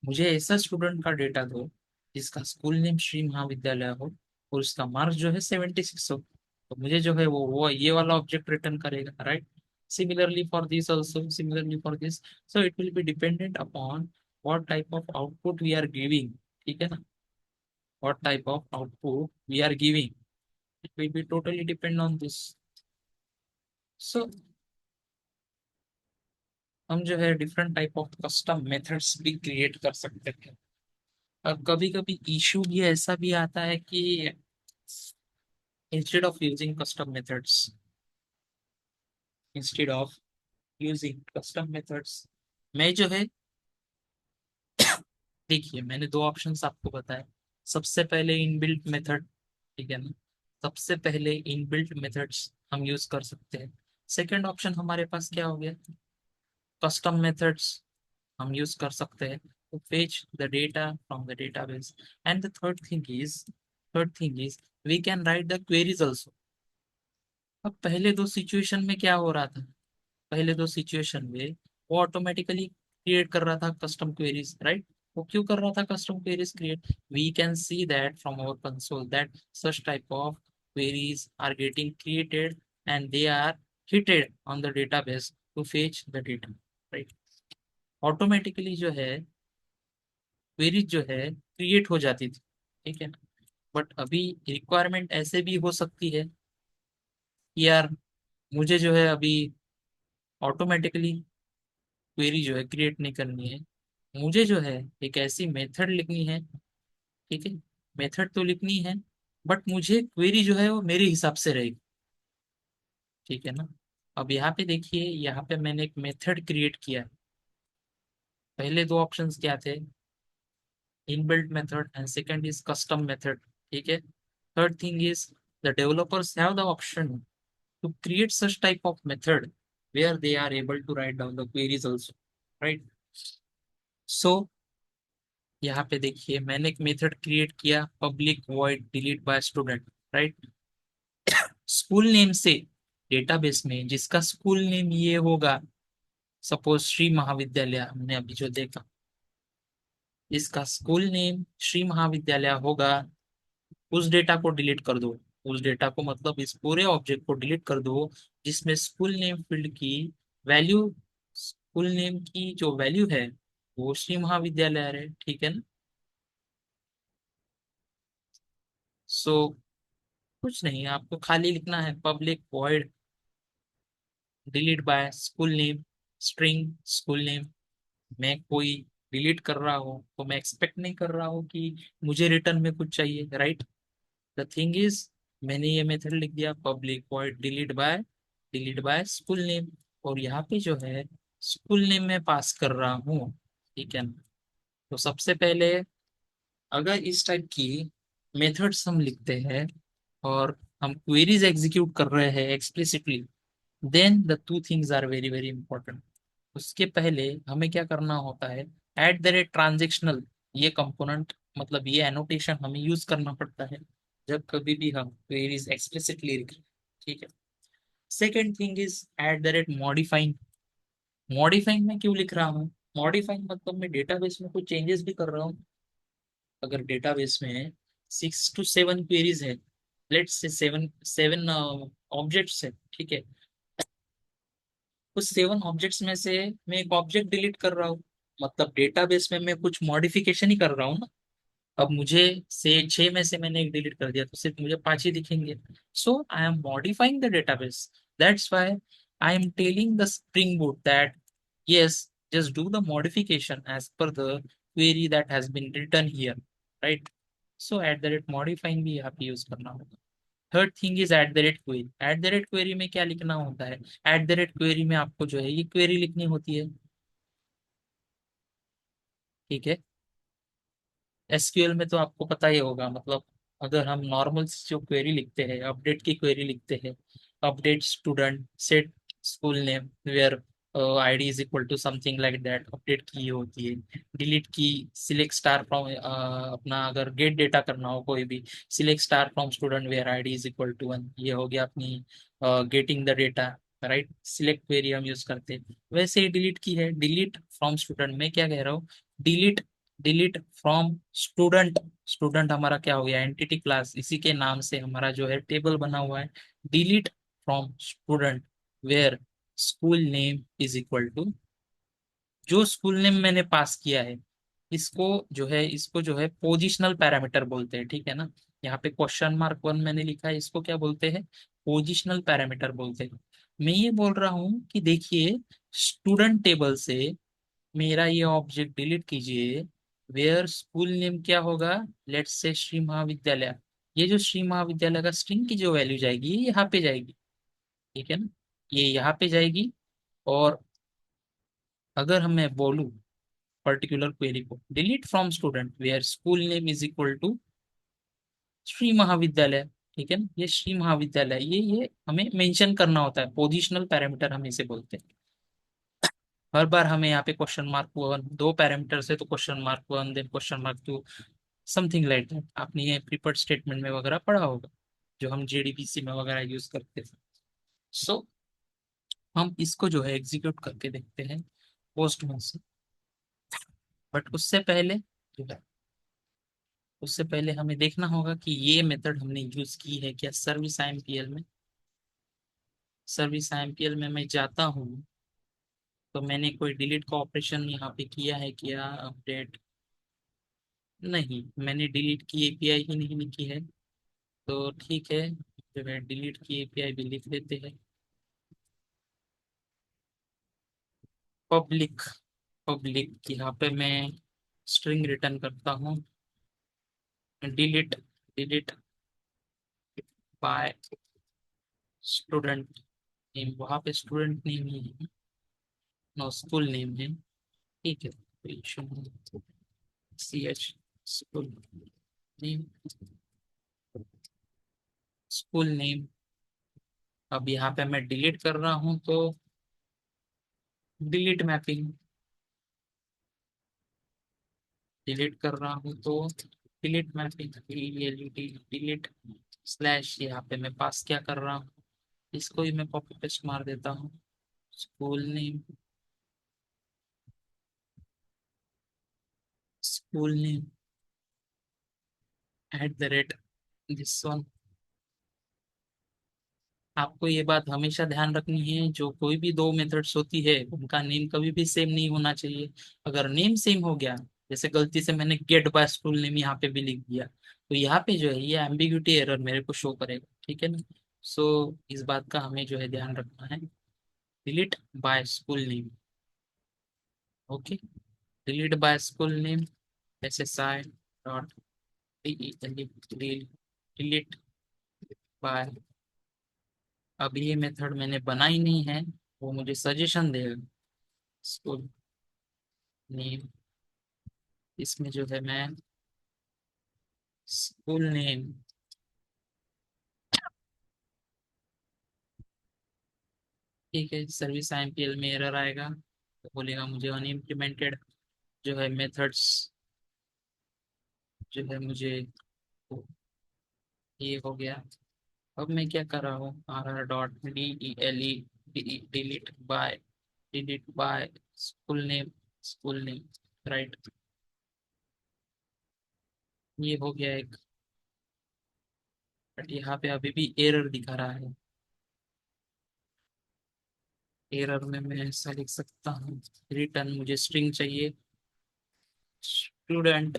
मुझे ऐसा स्टूडेंट का डेटा दो जिसका स्कूल नेम श्री महाविद्यालय हो और उसका मार्क्स जो है 76 हो, तो मुझे जो है वो ये वाला ऑब्जेक्ट रिटर्न करेगा, right. Similarly for this also, similarly for this. So it will be dependent upon what type of output we are giving, ठीक है ना, what type of output we are giving, it will be totally depend on this। so हम जो है different type of custom methods भी क्रिएट कर सकते हैं। और कभी कभी इशू भी ऐसा भी आता है कि instead of using custom methods, instead of using custom methods, मैं जो है, देखिए मैंने दो ऑप्शंस आपको बताए। सबसे पहले इनबिल्ट मेथड, ठीक है ना, सबसे पहले इनबिल्ट मेथड्स हम यूज कर सकते हैं। सेकंड ऑप्शन हमारे पास क्या हो गया, कस्टम मेथड्स। हम यूज कर सकते हैं to fetch the data from the database. And the third thing is we can write the queries also. अब पहले दो सिचुएशन में क्या हो रहा था, पहले दो सिचुएशन में वो ऑटोमेटिकली क्रिएट कर रहा था कस्टम क्वेरीज, राइट? वो क्यों कर रहा था custom queries create? We can see that from our console that such type of queries are getting created and they are hitted on the database to fetch the data, right? Automatically जो है क्वेरीज जो है क्रिएट हो जाती थी, ठीक है ना? बट अभी रिक्वायरमेंट ऐसे भी हो सकती है कि यार मुझे जो है अभी ऑटोमेटिकली क्वेरी जो है क्रिएट नहीं करनी है, मुझे जो है एक ऐसी मेथड लिखनी है, ठीक है? मेथड तो लिखनी है बट मुझे क्वेरी जो है वो मेरे हिसाब से रहेगी, ठीक है ना? अब यहाँ पे देखिए, यहाँ पे मैंने एक मेथड क्रिएट किया है। पहले दो ऑप्शंस क्या थे? Inbuilt method and second is custom method, ठीक है? Third thing is the developers have the option to create such type of method where they are able to write down the queries also, right? So यहाँ पे देखिए मैंने एक मेथड क्रिएट किया, public void delete by student, right? School name से डेटाबेस में जिसका स्कूल नेम ये होगा, सपोज श्री महाविद्यालय हमने अभी जो देखा, इसका स्कूल नेम श्री महाविद्यालय होगा, उस डेटा को डिलीट कर दो। उस डेटा को मतलब इस पूरे ऑब्जेक्ट को डिलीट कर दो जिसमें स्कूल नेम फील्ड की वैल्यू, स्कूल नेम की जो वैल्यू है वो श्री महाविद्यालय है, ठीक है ना? सो कुछ नहीं, आपको खाली लिखना है public void delete by school name, string school name. मैं कोई डिलीट कर रहा हूँ तो मैं एक्सपेक्ट नहीं कर रहा हूँ कि मुझे रिटर्न में कुछ चाहिए, राइट? द थिंग इज मैंने ये मेथड लिख दिया public void delete by school name, और यहाँ पे जो है स्कूल नेम में पास कर रहा हूँ, ठीक है ना? तो सबसे पहले अगर इस टाइप की मेथड्स हम लिखते हैं और हम क्वेरीज एग्जीक्यूट कर रहे हैं explicitly, then the two things are very very important. उसके पहले हमें क्या करना होता है, एट द रेट ट्रांजेक्शनल, ये कंपोनेंट मतलब ये एनोटेशन हमें यूज करना पड़ता है जब कभी भी हम क्वेरीज एक्सप्लिसिटली लिखें, ठीक है? Second thing is at the rate modifying. Modifying में क्यों लिख रहा हूँ? मॉडिफाइंग मतलब मैं डेटाबेस में कुछ चेंजेस भी कर रहा हूँ। अगर डेटाबेस में 6 to 7 क्वेरीज है, let's say seven seven objects है, ठीक है? उस 7 ऑब्जेक्ट्स में से मैं एक ऑब्जेक्ट डिलीट कर रहा हूँ, मतलब डेटाबेस में मैं कुछ मॉडिफिकेशन ही कर रहा हूँ ना। अब मुझे से 6 में से मैंने एक डिलीट कर दिया तो सिर्फ मुझे 5 ही दिखेंगे। So I am modifying the database, that's why I am telling the Spring Boot that yes, just do the modification as per the query that has been written here, right? So at the rate modifying भी यहाँ पे यूज करना होगा। Third thing is at the rate query. At the rate query में क्या लिखना होता है? एट द रेट क्वेरी में आपको जो है ये क्वेरी लिखनी होती है, ठीक है? एसक्यूएल में तो आपको पता ही होगा, मतलब अगर हम नॉर्मल जो क्वेरी लिखते हैं, अपडेट की क्वेरी लिखते हैं, update student set school name where ID is equal to something like that, update की होती है। डिलीट की सिलेक्ट स्टार फ्रॉम, अपना अगर गेट डेटा करना हो कोई भी, select star from student where ID is equal to 1, ये हो गया अपनी getting the data, right? Select query हम यूज करते हैं। वैसे ही डिलीट की है, डिलीट फ्रॉम स्टूडेंट में क्या कह रहा हूँ, delete delete from student. Student हमारा क्या हो गया, एंटिटी क्लास, इसी के नाम से हमारा जो है टेबल बना हुआ है। Delete from student where school name is equal to, जो स्कूल नेम मैंने पास किया है इसको जो है पोजिशनल पैरामीटर बोलते हैं, ठीक है ना? यहाँ पे क्वेश्चन मार्क 1 मैंने लिखा है, इसको क्या बोलते हैं? पोजिशनल पैरामीटर बोलते हैं। मैं ये बोल रहा हूँ कि देखिए स्टूडेंट टेबल से मेरा ये ऑब्जेक्ट डिलीट कीजिए, वेयर स्कूल नेम क्या होगा, लेट्स से श्री महाविद्यालय। ये जो श्री महाविद्यालय का स्ट्रिंग की जो वैल्यू जाएगी ये यहाँ पे जाएगी, ठीक है ना? ये यहाँ पे जाएगी। और अगर हम मैं बोलूँ पर्टिकुलर क्वेरी को, delete from student where school name is equal to Shri Mahavidyalaya, ठीक है ना? ये श्री महाविद्यालय, ये हमें मेंशन करना होता है, पोजिशनल पैरामीटर हम इसे बोलते हैं। हर बार हमें यहाँ पे क्वेश्चन मार्क वन, दो पैरामीटर है तो question mark one then question mark two, something like that. आपने ये प्रीफर्ड स्टेटमेंट में वगैरह पढ़ा होगा, जो हम जेडीबीसी में वगैरह यूज करते थे। सो हम इसको जो है एग्जीक्यूट करके देखते हैं पोस्टमैन से। बट उससे पहले हमें देखना होगा कि ये मेथड हमने यूज की है क्या सर्विस आईएमपीएल में। सर्विस आईएमपीएल में मैं जाता हूँ, तो मैंने कोई डिलीट का ऑपरेशन यहाँ पे किया है क्या, अपडेट? नहीं, मैंने डिलीट की एपीआई ही नहीं लिखी है। तो ठीक है, जो है डिलीट की एपीआई भी लिख लेते हैं। पब्लिक, पब्लिक यहाँ पे मैं स्ट्रिंग रिटर्न करता हूँ। Delete, delete by student name, वहाँ पे स्टूडेंट नेम ही है, नो स्कूल नेम है। ठीक है, C H school name, school name. अब यहाँ पे मैं डिलीट कर रहा हूँ तो डिलीट मैपिंग, डिलीट कर रहा हूँ तो डिलीट मैपिंग, डिलीट स्लैश। यहाँ पे मैं पास क्या कर रहा हूँ, इसको ही मैं कॉपी पेस्ट मार देता हूँ, school name, school name at the rate this one. आपको ये बात हमेशा ध्यान रखनी है, जो कोई भी दो मेथड्स होती है उनका नेम कभी भी सेम नहीं होना चाहिए। अगर नेम सेम हो गया, जैसे गलती से मैंने गेट बाय स्कूल नेम यहाँ पे भी लिख दिया, तो यहाँ पे जो है ये एम्बिग्यूटी एरर मेरे को शो करेगा, ठीक है ना। सो इस बात का हमें जो है ध्यान रखना है। Delete by school name, okay. Delete by school name, SSI dot delete by. अब ये मेथड मैंने बनाई नहीं है, वो मुझे सजेशन देगा स्कूल नेम। इसमें जो है मैं स्कूल नेम, ठीक है, सर्विस आईएमपीएल में एरर आएगा तो बोलेगा मुझे अनइम्प्लीमेंटेड जो है मेथड्स, जो है मुझे ये हो गया। अब मैं क्या कर रहा हूँ, RR dot DELE delete by school name, school name, right. ये हो गया एक। बट यहाँ पे अभी भी एरर दिखा रहा है। एरर में मैं ऐसा लिख सकता हूँ, रिटर्न, मुझे स्ट्रिंग चाहिए, student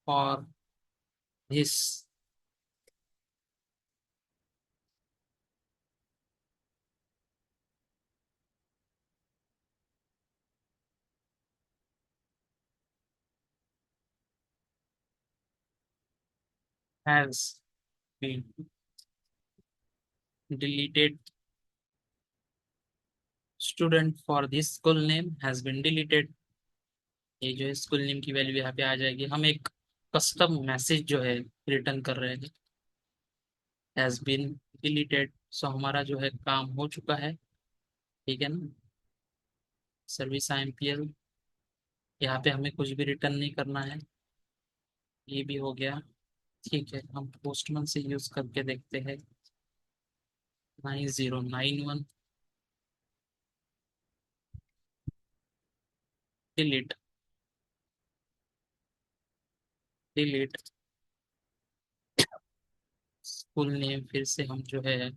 for this has been deleted, student for this school name has been deleted. ये जो है स्कूल नेम की वैल्यू यहाँ पे आ जाएगी। हम एक कस्टम मैसेज जो है रिटर्न कर रहे हैं, हैज बीन डिलीटेड। सो हमारा जो है काम हो चुका है, ठीक है ना। सर्विस IMPL, यहाँ पे हमें कुछ भी रिटर्न नहीं करना है, ये भी हो गया। ठीक है, हम पोस्टमैन से यूज करके देखते हैं। 9091 डिलीट, डिलीट फुल नेम, फिर से हम जो है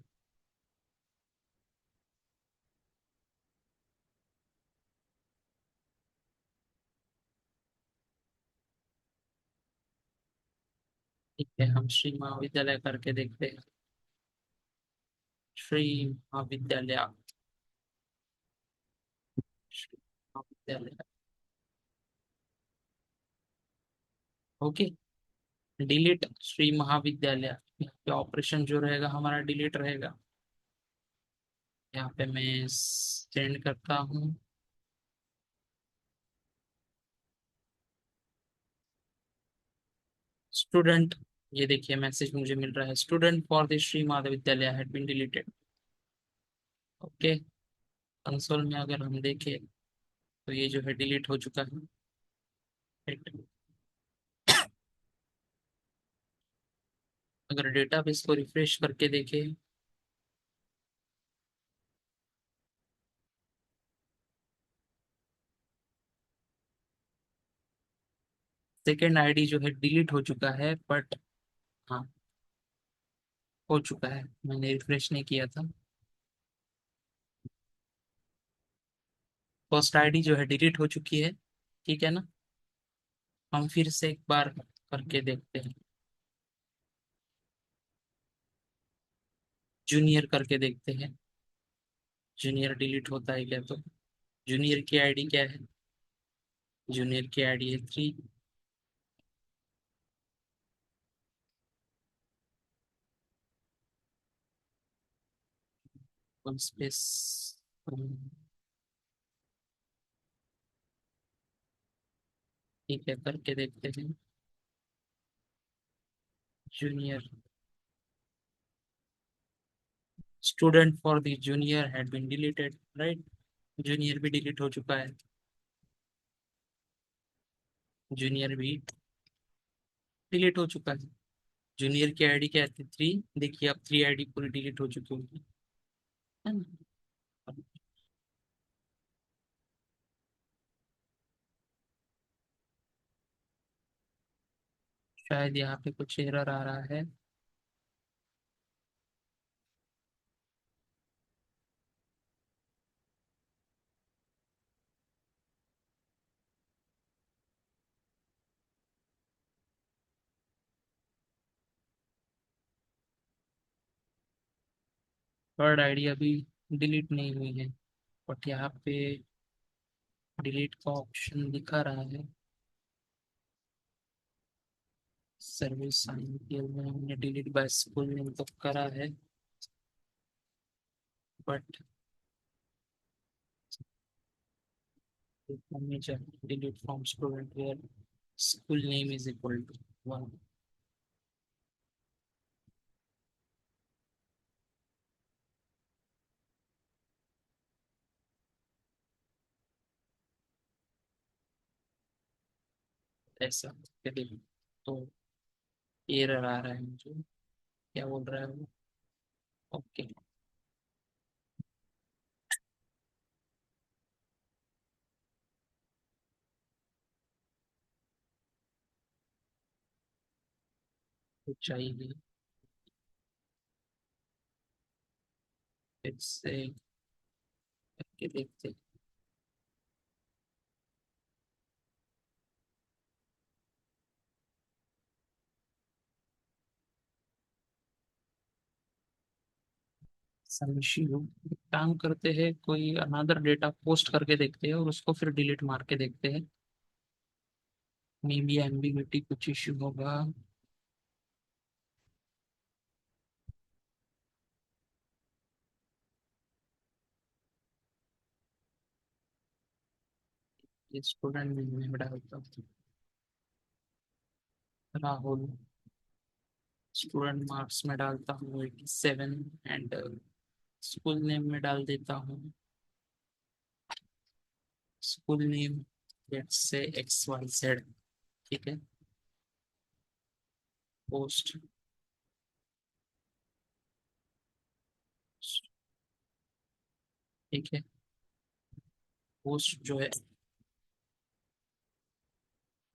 ठीक है, हम श्री महाविद्यालय करके देखते हैं। श्री महाविद्यालय, श्री महाविद्यालय, ओके। डिलीट श्री महाविद्यालय, ऑपरेशन जो रहेगा हमारा डिलीट रहेगा। यहाँ पे मैं सेंड करता हूँ, स्टूडेंट, ये देखिए मैसेज मुझे मिल रहा है, student for the Shri Mahavidyalaya had been deleted, okay. Console में अगर हम देखें तो ये जो है डिलीट हो चुका है। अगर डेटाबेस को रिफ्रेश करके देखें, सेकेंड आईडी जो है डिलीट हो चुका है, बट हाँ, हो चुका है, मैंने रिफ्रेश नहीं किया था। फर्स्ट आईडी जो है डिलीट हो चुकी है, ठीक है ना। हम फिर से एक बार करके देखते हैं, जूनियर करके देखते हैं, जूनियर डिलीट होता है क्या। तो जूनियर की आईडी क्या है, जूनियर की आईडी है 3। फुल स्पेस, ठीक है, करके देखते हैं। Junior, student for the junior had been deleted, right. Junior भी डिलीट हो चुका है, जूनियर भी डिलीट हो चुका है। जूनियर की आईडी क्या थी, 3। देखिए अब 3 आईडी पूरी डिलीट हो चुकी होगी, है ना। शायद यहाँ पे कुछ एरर आ रहा है। थर्ड आईडी अभी डिलीट नहीं हुई है, बट यहाँ पे डिलीट का ऑप्शन दिखा रहा है। सर्विस आईपीएल में हमने डिलीट बाय स्कूल नेम तो करा है, बट हमें delete from student where school name is equal to 1। ऐसा करके देख, तो एरर आ रहा है मुझे, क्या बोल रहा है वो। ओके, तो चाहिए फिर से करके देखते हैं। संशीव, एक काम करते हैं, कोई अनदर डेटा पोस्ट करके देखते हैं और उसको फिर डिलीट मार के देखते हैं। मे बी एम्बिग्युइटी कुछ इश्यू होगा। ये स्टूडेंट में डालता हूँ राहुल, स्टूडेंट मार्क्स में डालता हूँ 87, एंड स्कूल नेम में डाल देता हूँ, school name let's say XYZ, ठीक है। पोस्ट, ठीक है। पोस्ट जो है,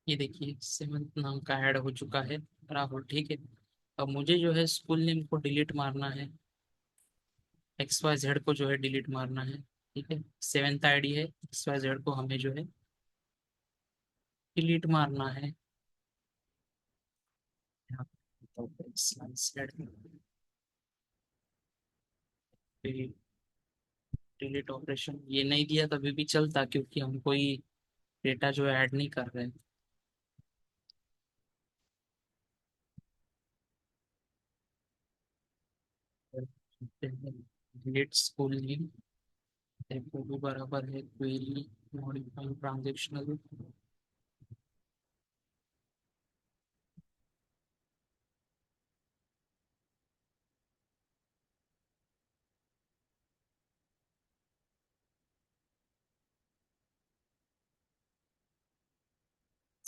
ये देखिए 7th नाम का ऐड हो चुका है, राहुल, ठीक है। अब मुझे जो है स्कूल नेम को डिलीट मारना है, XYZ को जो है डिलीट मारना है, ठीक है। 7th आईडी है, XYZ को हमें जो है डिलीट मारना है। यहाँ पे डिलीट ऑपरेशन ये नहीं दिया तभी भी चलता, क्योंकि हम कोई डेटा जो है ऐड नहीं कर रहे हैं। डिलीट स्कूल नेम, देखो भी बराबर है, query modifying transactional.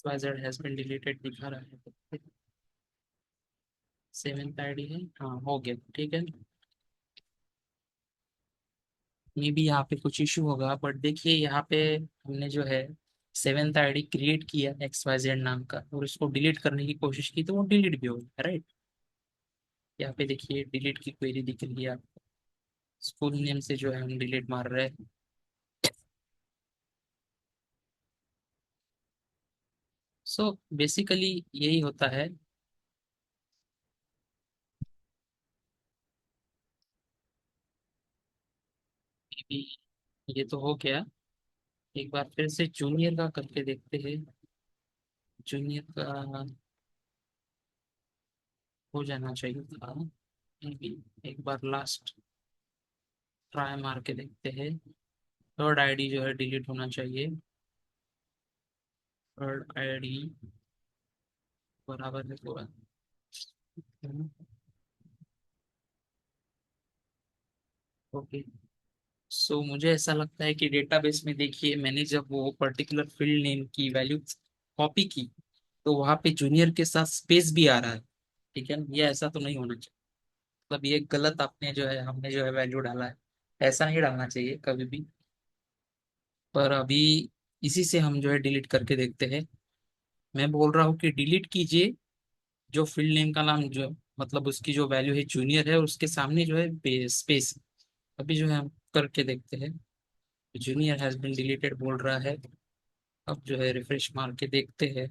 XYZ has been deleted दिखा रहा है। 7th आईडी है, हाँ हो गया, ठीक है। मे भी यहाँ पे कुछ इशू होगा, बट देखिए यहाँ पे हमने जो है 7th आईडी क्रिएट किया XYZ नाम का, और इसको डिलीट करने की कोशिश की तो वो डिलीट भी हो गया, राइट। यहाँ पे देखिए डिलीट की क्वेरी दिख रही है आपको, स्कूल नेम से जो है हम डिलीट मार रहे हैं। सो बेसिकली यही होता है। Maybe ये तो हो गया, एक बार फिर से जूनियर का करके देखते हैं। जूनियर का हो जाना चाहिए था। Maybe एक बार लास्ट ट्राई मार के देखते हैं। थर्ड आईडी जो है डिलीट होना चाहिए। थर्ड आईडी बराबर है पूरा। ओके। सो मुझे ऐसा लगता है कि डेटाबेस में देखिए मैंने जब वो पर्टिकुलर फील्ड नेम की वैल्यू कॉपी की, तो वहां पे जूनियर के साथ स्पेस भी आ रहा है। ठीक है ना, ये ऐसा तो नहीं होना चाहिए। मतलब ये गलत आपने जो है, हमने जो है वैल्यू डाला है, ऐसा नहीं डालना चाहिए कभी भी। पर अभी इसी से हम जो है डिलीट करके देखते हैं। मैं बोल रहा हूँ कि डिलीट कीजिए जो फील्ड नेम का नाम जो, मतलब उसकी जो वैल्यू है जूनियर है, उसके सामने जो है स्पेस। अभी जो है हम करके देखते हैं। जूनियर हैज बीन डिलीटेड बोल रहा है। अब जो है रिफ्रेश मार के देखते हैं।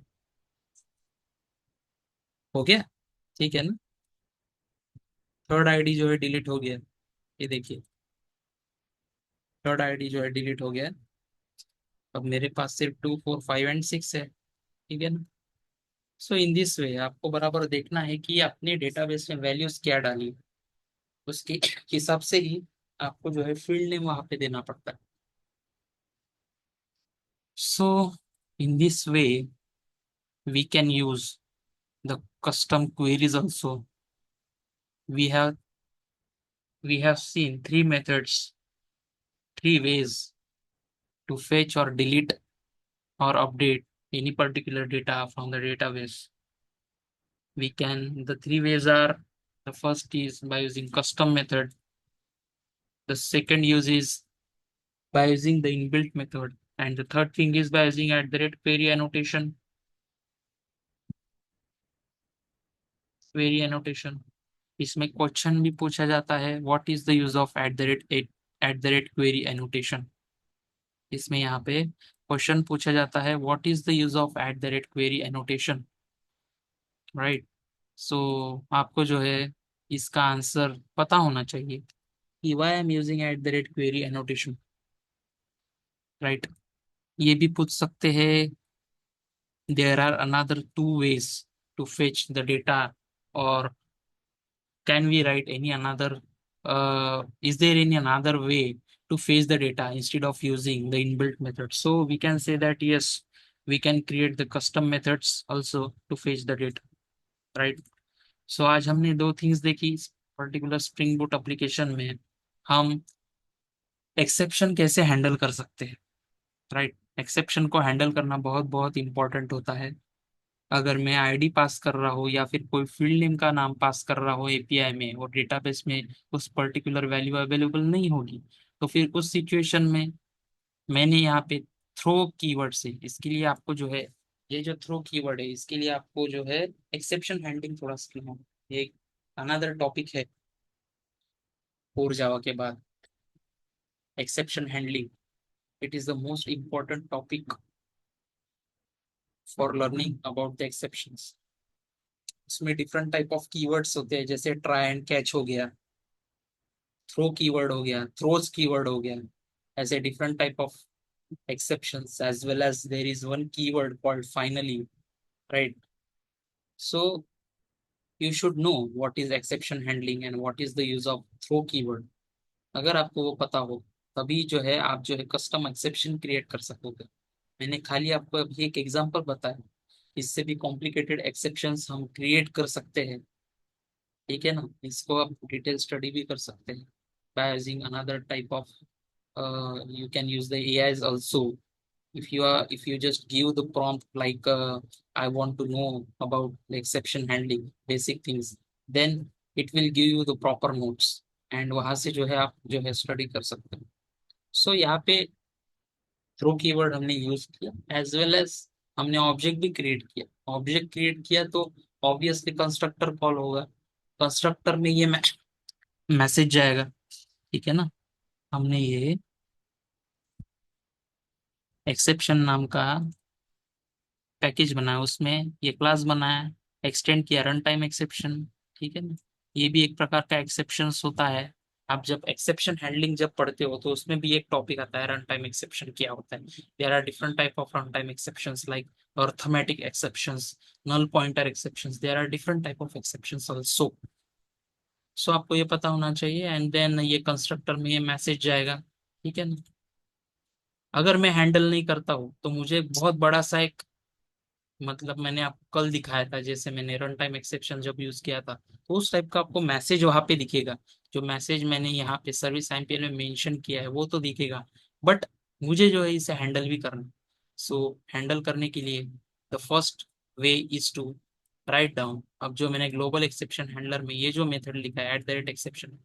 हो गया, ठीक है ना। थर्ड आईडी जो है डिलीट हो गया, ये देखिए। थर्ड आईडी जो है डिलीट हो गया। अब मेरे पास सिर्फ 2 4 5 एंड 6 है, ठीक है ना। सो इन दिस वे आपको बराबर देखना है कि आपने डेटाबेस में वैल्यूज क्या डाली, उसके हिसाब से ही आपको जो है फील्ड नेम वहां पे देना पड़ता है। So in this way we can use the custom queries also. We have we have seen three methods, three ways to fetch or delete or update any particular data from the database. The three ways are: the first is by using custom method, the second use is by using the inbuilt method, and the third thing is by using @query annotation. Query annotation, इसमें क्वेश्चन भी पूछा जाता है, what is the use of @query annotation। इसमें यहाँ पे क्वेश्चन पूछा जाता है, what is the use of @query annotation, right. So आपको जो है इसका आंसर पता होना चाहिए कि why I am using @query annotation, right. ये भी पूछ सकते हैं, there are another 2 ways to fetch the data, or can we write any another, is there any another way to fetch the data instead of using the inbuilt method? So we can say that yes, we can create the custom methods also to fetch the data, right? So आज हमने दो थिंग्स देखी इस पर्टिकुलर स्प्रिंग बूट एप्लीकेशन में। हम एक्सेप्शन कैसे हैंडल कर सकते हैं, राइट। एक्सेप्शन को हैंडल करना बहुत बहुत इंपॉर्टेंट होता है। अगर मैं आईडी पास कर रहा हूँ या फिर कोई फील्ड नेम का नाम पास कर रहा हूँ एपीआई में, और डेटाबेस में उस पर्टिकुलर वैल्यू अवेलेबल नहीं होगी, तो फिर उस सिचुएशन में मैंने यहाँ पे थ्रो कीवर्ड से, इसके लिए आपको जो है, ये जो थ्रो कीवर्ड है इसके लिए आपको जो है एक्सेप्शन हैंडलिंग थोड़ा स्किल हो। ये अनदर टॉपिक है कोर जावा के बाद, exception handling. It is the most important topic for learning about the exceptions. इसमें डिफरेंट टाइप ऑफ कीवर्ड्स होते हैं, जैसे ट्राई एंड कैच हो गया, थ्रो कीवर्ड हो गया, थ्रोज कीवर्ड हो गया, ऐसे different type of exceptions, as well as there is one keyword called finally, right? So you should know what is exception handling and what is the use of throw keyword. अगर आपको वो पता हो, तभी जो है आप जो है कस्टम एक्सेप्शन क्रिएट कर सकोगे। मैंने खाली आपको अभी एक एग्जांपल बताया, इससे भी कॉम्प्लिकेटेड एक्सेप्शंस हम क्रिएट कर सकते हैं, ठीक है ना। इसको आप डिटेल स्टडी भी कर सकते हैं by using another type of, you can use the AIs also if you just give the prompt like I want to know about the exception handling basic things, then it will give you the proper notes, and वहां से जो है आप जो है स्टडी कर सकते हो। सो यहाँ पे थ्रो कीवर्ड हमने यूज किया, एज वेल एज हमने ऑब्जेक्ट भी क्रिएट किया। ऑब्जेक्ट क्रिएट किया तो ऑब्वियसली कंस्ट्रक्टर कॉल होगा, कंस्ट्रक्टर में ये मैसेज जाएगा, ठीक है ना। हमने ये एक्सेप्शन नाम का पैकेज बनाया, उसमें ये क्लास बनाया, एक्सटेंड किया रन टाइम एक्सेप्शन, ठीक है ना। ये भी एक प्रकार का एक्सेप्शंस होता है। आप जब एक्सेप्शन हैंडलिंग जब पढ़ते हो तो उसमें भी एक टॉपिक आता है रन टाइम एक्सेप्शन क्या होता है। There are different type of run time exceptions like arithmetic exceptions, null pointer exceptions, there are different type of exceptions also. So आपको ये पता होना चाहिए, एंड देन ये कंस्ट्रक्टर में ये मैसेज जाएगा, ठीक है ना। अगर मैं हैंडल नहीं करता हूँ तो मुझे बहुत बड़ा सा एक, मतलब मैंने आपको कल दिखाया था, जैसे मैंने रन टाइम एक्सेप्शन जब यूज किया था, तो उस टाइप का आपको मैसेज वहां पे दिखेगा। जो मैसेज मैंने यहाँ पे सर्विस आईपीएल में मेंशन किया है वो तो दिखेगा, बट मुझे जो है इसे हैंडल भी करना। सो हैंडल करने के लिए the first way is to write down. अब जो मैंने ग्लोबल एक्सेप्शन हैंडलर में ये जो मेथड लिखा है @एक्सेप्शन,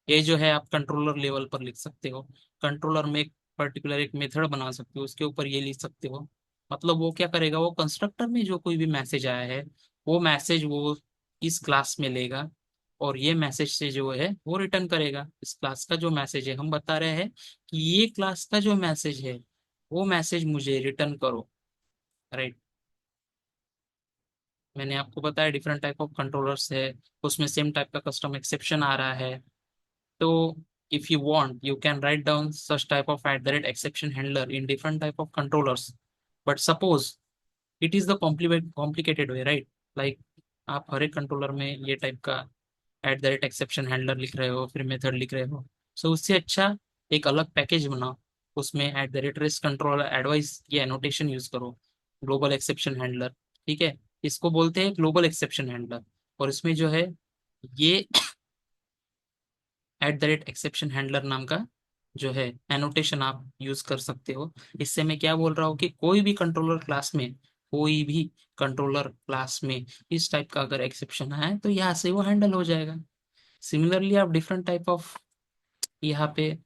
ये जो है आप कंट्रोलर लेवल पर लिख सकते हो। कंट्रोलर में एक पर्टिकुलर एक मेथड बना सकते हो, उसके ऊपर ये लिख सकते हो। मतलब वो क्या करेगा, वो कंस्ट्रक्टर में जो कोई भी मैसेज आया है वो मैसेज वो इस क्लास में लेगा, और ये मैसेज से जो है वो रिटर्न करेगा। इस क्लास का जो मैसेज है हम बता रहे हैं कि ये क्लास का जो मैसेज है वो मैसेज मुझे रिटर्न करो, राइट। मैंने आपको बताया डिफरेंट टाइप ऑफ कंट्रोलर्स है, उसमें सेम टाइप का कस्टम एक्सेप्शन आ रहा है। तो if you want, you can write down such type of @exception handler in different type of controllers. But suppose it is the complicated way, right? Like आप हर एक कंट्रोलर में ये टाइप का @exception handler लिख रहे हो, फिर मेथड लिख रहे हो। सो उससे अच्छा एक अलग पैकेज बनाओ, उसमें @risk controller एडवाइस ये एनोटेशन यूज करो, ग्लोबल एक्सेप्शन हैंडलर, ठीक है। इसको बोलते हैं ग्लोबल एक्सेप्शन हैंडलर, और इसमें जो है ये @exception हैंडलर नाम का जो है एनोटेशन आप यूज कर सकते हो। इससे मैं क्या बोल रहा हूँ कि कोई भी कंट्रोलर क्लास में, कोई भी कंट्रोलर क्लास में इस टाइप का अगर एक्सेप्शन है तो यहाँ से वो हैंडल हो जाएगा। सिमिलरली आप डिफरेंट टाइप ऑफ यहाँ पे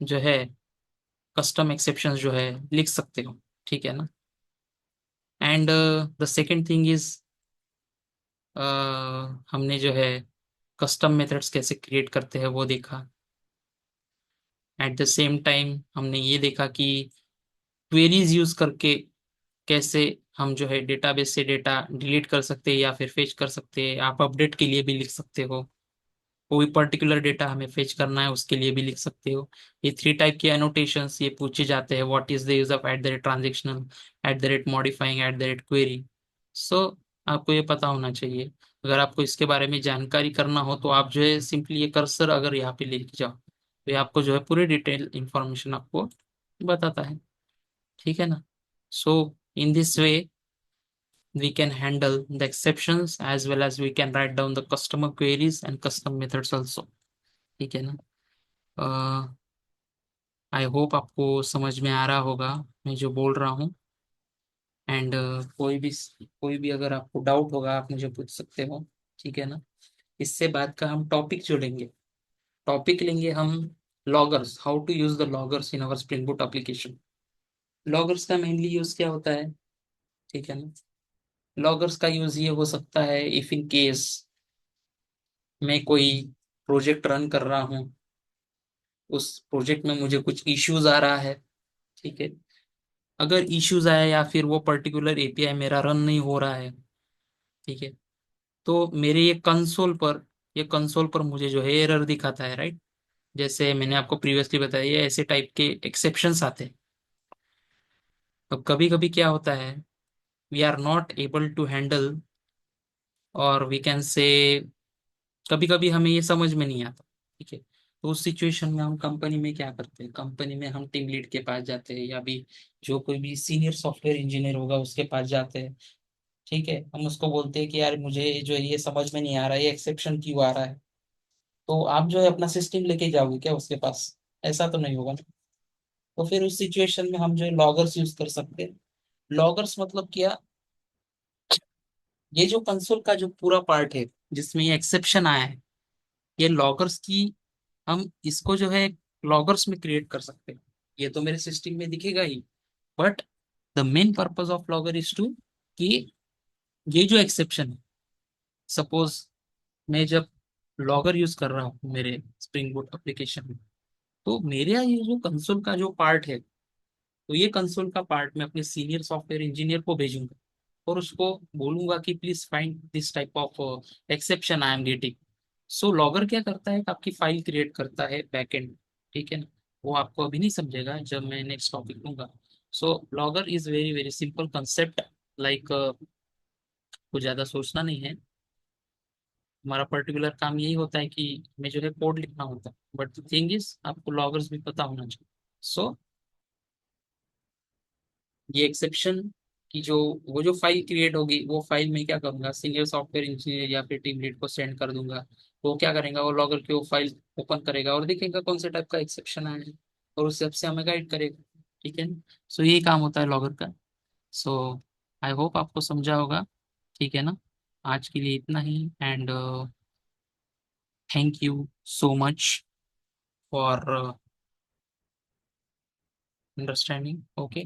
जो है कस्टम एक्सेप्शन जो है लिख सकते हो, ठीक है ना। And the second thing is, हमने जो है कस्टम मेथड्स कैसे क्रिएट करते हैं वो देखा। एट द सेम टाइम हमने ये देखा कि क्वेरीज यूज करके कैसे हम जो है डेटाबेस से डेटा डिलीट कर सकते हैं या फिर फेच कर सकते हैं। आप अपडेट के लिए भी लिख सकते हो, कोई पर्टिकुलर डेटा हमें फेच करना है उसके लिए भी लिख सकते हो। ये 3 टाइप के एनोटेशंस ये पूछे जाते हैं, what is the use of transactional, modifying, query. So आपको ये पता होना चाहिए। अगर आपको इसके बारे में जानकारी करना हो तो आप जो है सिंपली ये कर्सर अगर यहाँ पे लेके जाओ तो ये आपको जो है पूरी डिटेल इंफॉर्मेशन आपको बताता है, ठीक है ना। सो in this way we can handle the exceptions as well as we can write down the customer queries and custom methods also, ठीक है ना। आई होप आपको समझ में आ रहा होगा मैं जो बोल रहा हूँ। एंड कोई भी अगर आपको डाउट होगा आप मुझे पूछ सकते हो, ठीक है ना। इससे बाद का हम टॉपिक जो लेंगे, टॉपिक लेंगे हम loggers, how to use the loggers in our spring boot application. Loggers का मेनली यूज क्या होता है, ठीक है ना। लॉगर्स का यूज ये हो सकता है इफ इन केस मैं कोई प्रोजेक्ट रन कर रहा हूँ, उस प्रोजेक्ट में मुझे कुछ इश्यूज आ रहा है, ठीक है। अगर इश्यूज आया या फिर वो पर्टिकुलर एपीआई मेरा रन नहीं हो रहा है, ठीक है, तो मेरे ये कंसोल पर मुझे जो है एरर दिखाता है, राइट। जैसे मैंने आपको प्रीवियसली बताया ये ऐसे टाइप के एक्सेप्शंस आते हैं। तो कभी कभी क्या होता है, we are not able to handle, और वी कैन से कभी कभी हमें ये समझ में नहीं आता, ठीक है। तो उस सिचुएशन में हम कंपनी में क्या करते हैं, कंपनी में हम टीम लीड के पास जाते हैं या भी जो कोई भी सीनियर सॉफ्टवेयर इंजीनियर होगा उसके पास जाते हैं, ठीक है। हम उसको बोलते हैं कि यार मुझे जो है ये समझ में नहीं आ रहा है, ये एक्सेप्शन क्यों आ रहा है। तो आप जो है अपना सिस्टम लेके जाओगे क्या उसके पास, ऐसा तो नहीं होगा ना। तो फिर उस सिचुएशन में हम जो लॉगर्स यूज कर सकते हैं। लॉगर्स मतलब क्या, ये जो कंसोल का जो पूरा पार्ट है जिसमें ये एक्सेप्शन आया है, ये लॉगर्स की, हम इसको जो है लॉगर्स में क्रिएट कर सकते हैं। ये तो मेरे सिस्टम में दिखेगा ही, but the main purpose of logger is to कि ये जो एक्सेप्शन है, सपोज मैं जब लॉगर यूज कर रहा हूँ मेरे स्प्रिंग बूट एप्लीकेशन में, तो मेरे यहाँ ये जो कंसोल का जो पार्ट है, तो ये कंसोल का पार्ट मैं अपने सीनियर सॉफ्टवेयर इंजीनियर को भेजूंगा और उसको बोलूंगा कि please find this type of exception I am getting. So logger क्या करता है कि आपकी फाइल क्रिएट करता है बैकएंड, ठीक है ना। वो आपको अभी नहीं समझेगा, जब मैं नेक्स्ट टॉपिक लूंगा। So logger is very very simple concept, like कुछ ज्यादा सोचना नहीं है। हमारा पर्टिकुलर काम यही होता है कि हमें जो है कोड लिखना होता है, बट द थिंग इज आपको लॉगर्स भी पता होना चाहिए। सो ये एक्सेप्शन की जो, वो जो फाइल क्रिएट होगी, वो फाइल मैं क्या करूंगा, सीनियर सॉफ्टवेयर इंजीनियर या फिर टीम लीड को सेंड कर दूंगा। वो क्या करेगा, वो लॉगर की वो फाइल ओपन करेगा और देखेगा कौन से टाइप का एक्सेप्शन आया है, और उस हिसाब से हमें गाइड करेगा। ठीक है। सो यही काम होता है लॉगर का। सो आई होप आपको समझा होगा। ठीक है ना। आज के लिए इतना ही, and thank you so much for understanding. Okay.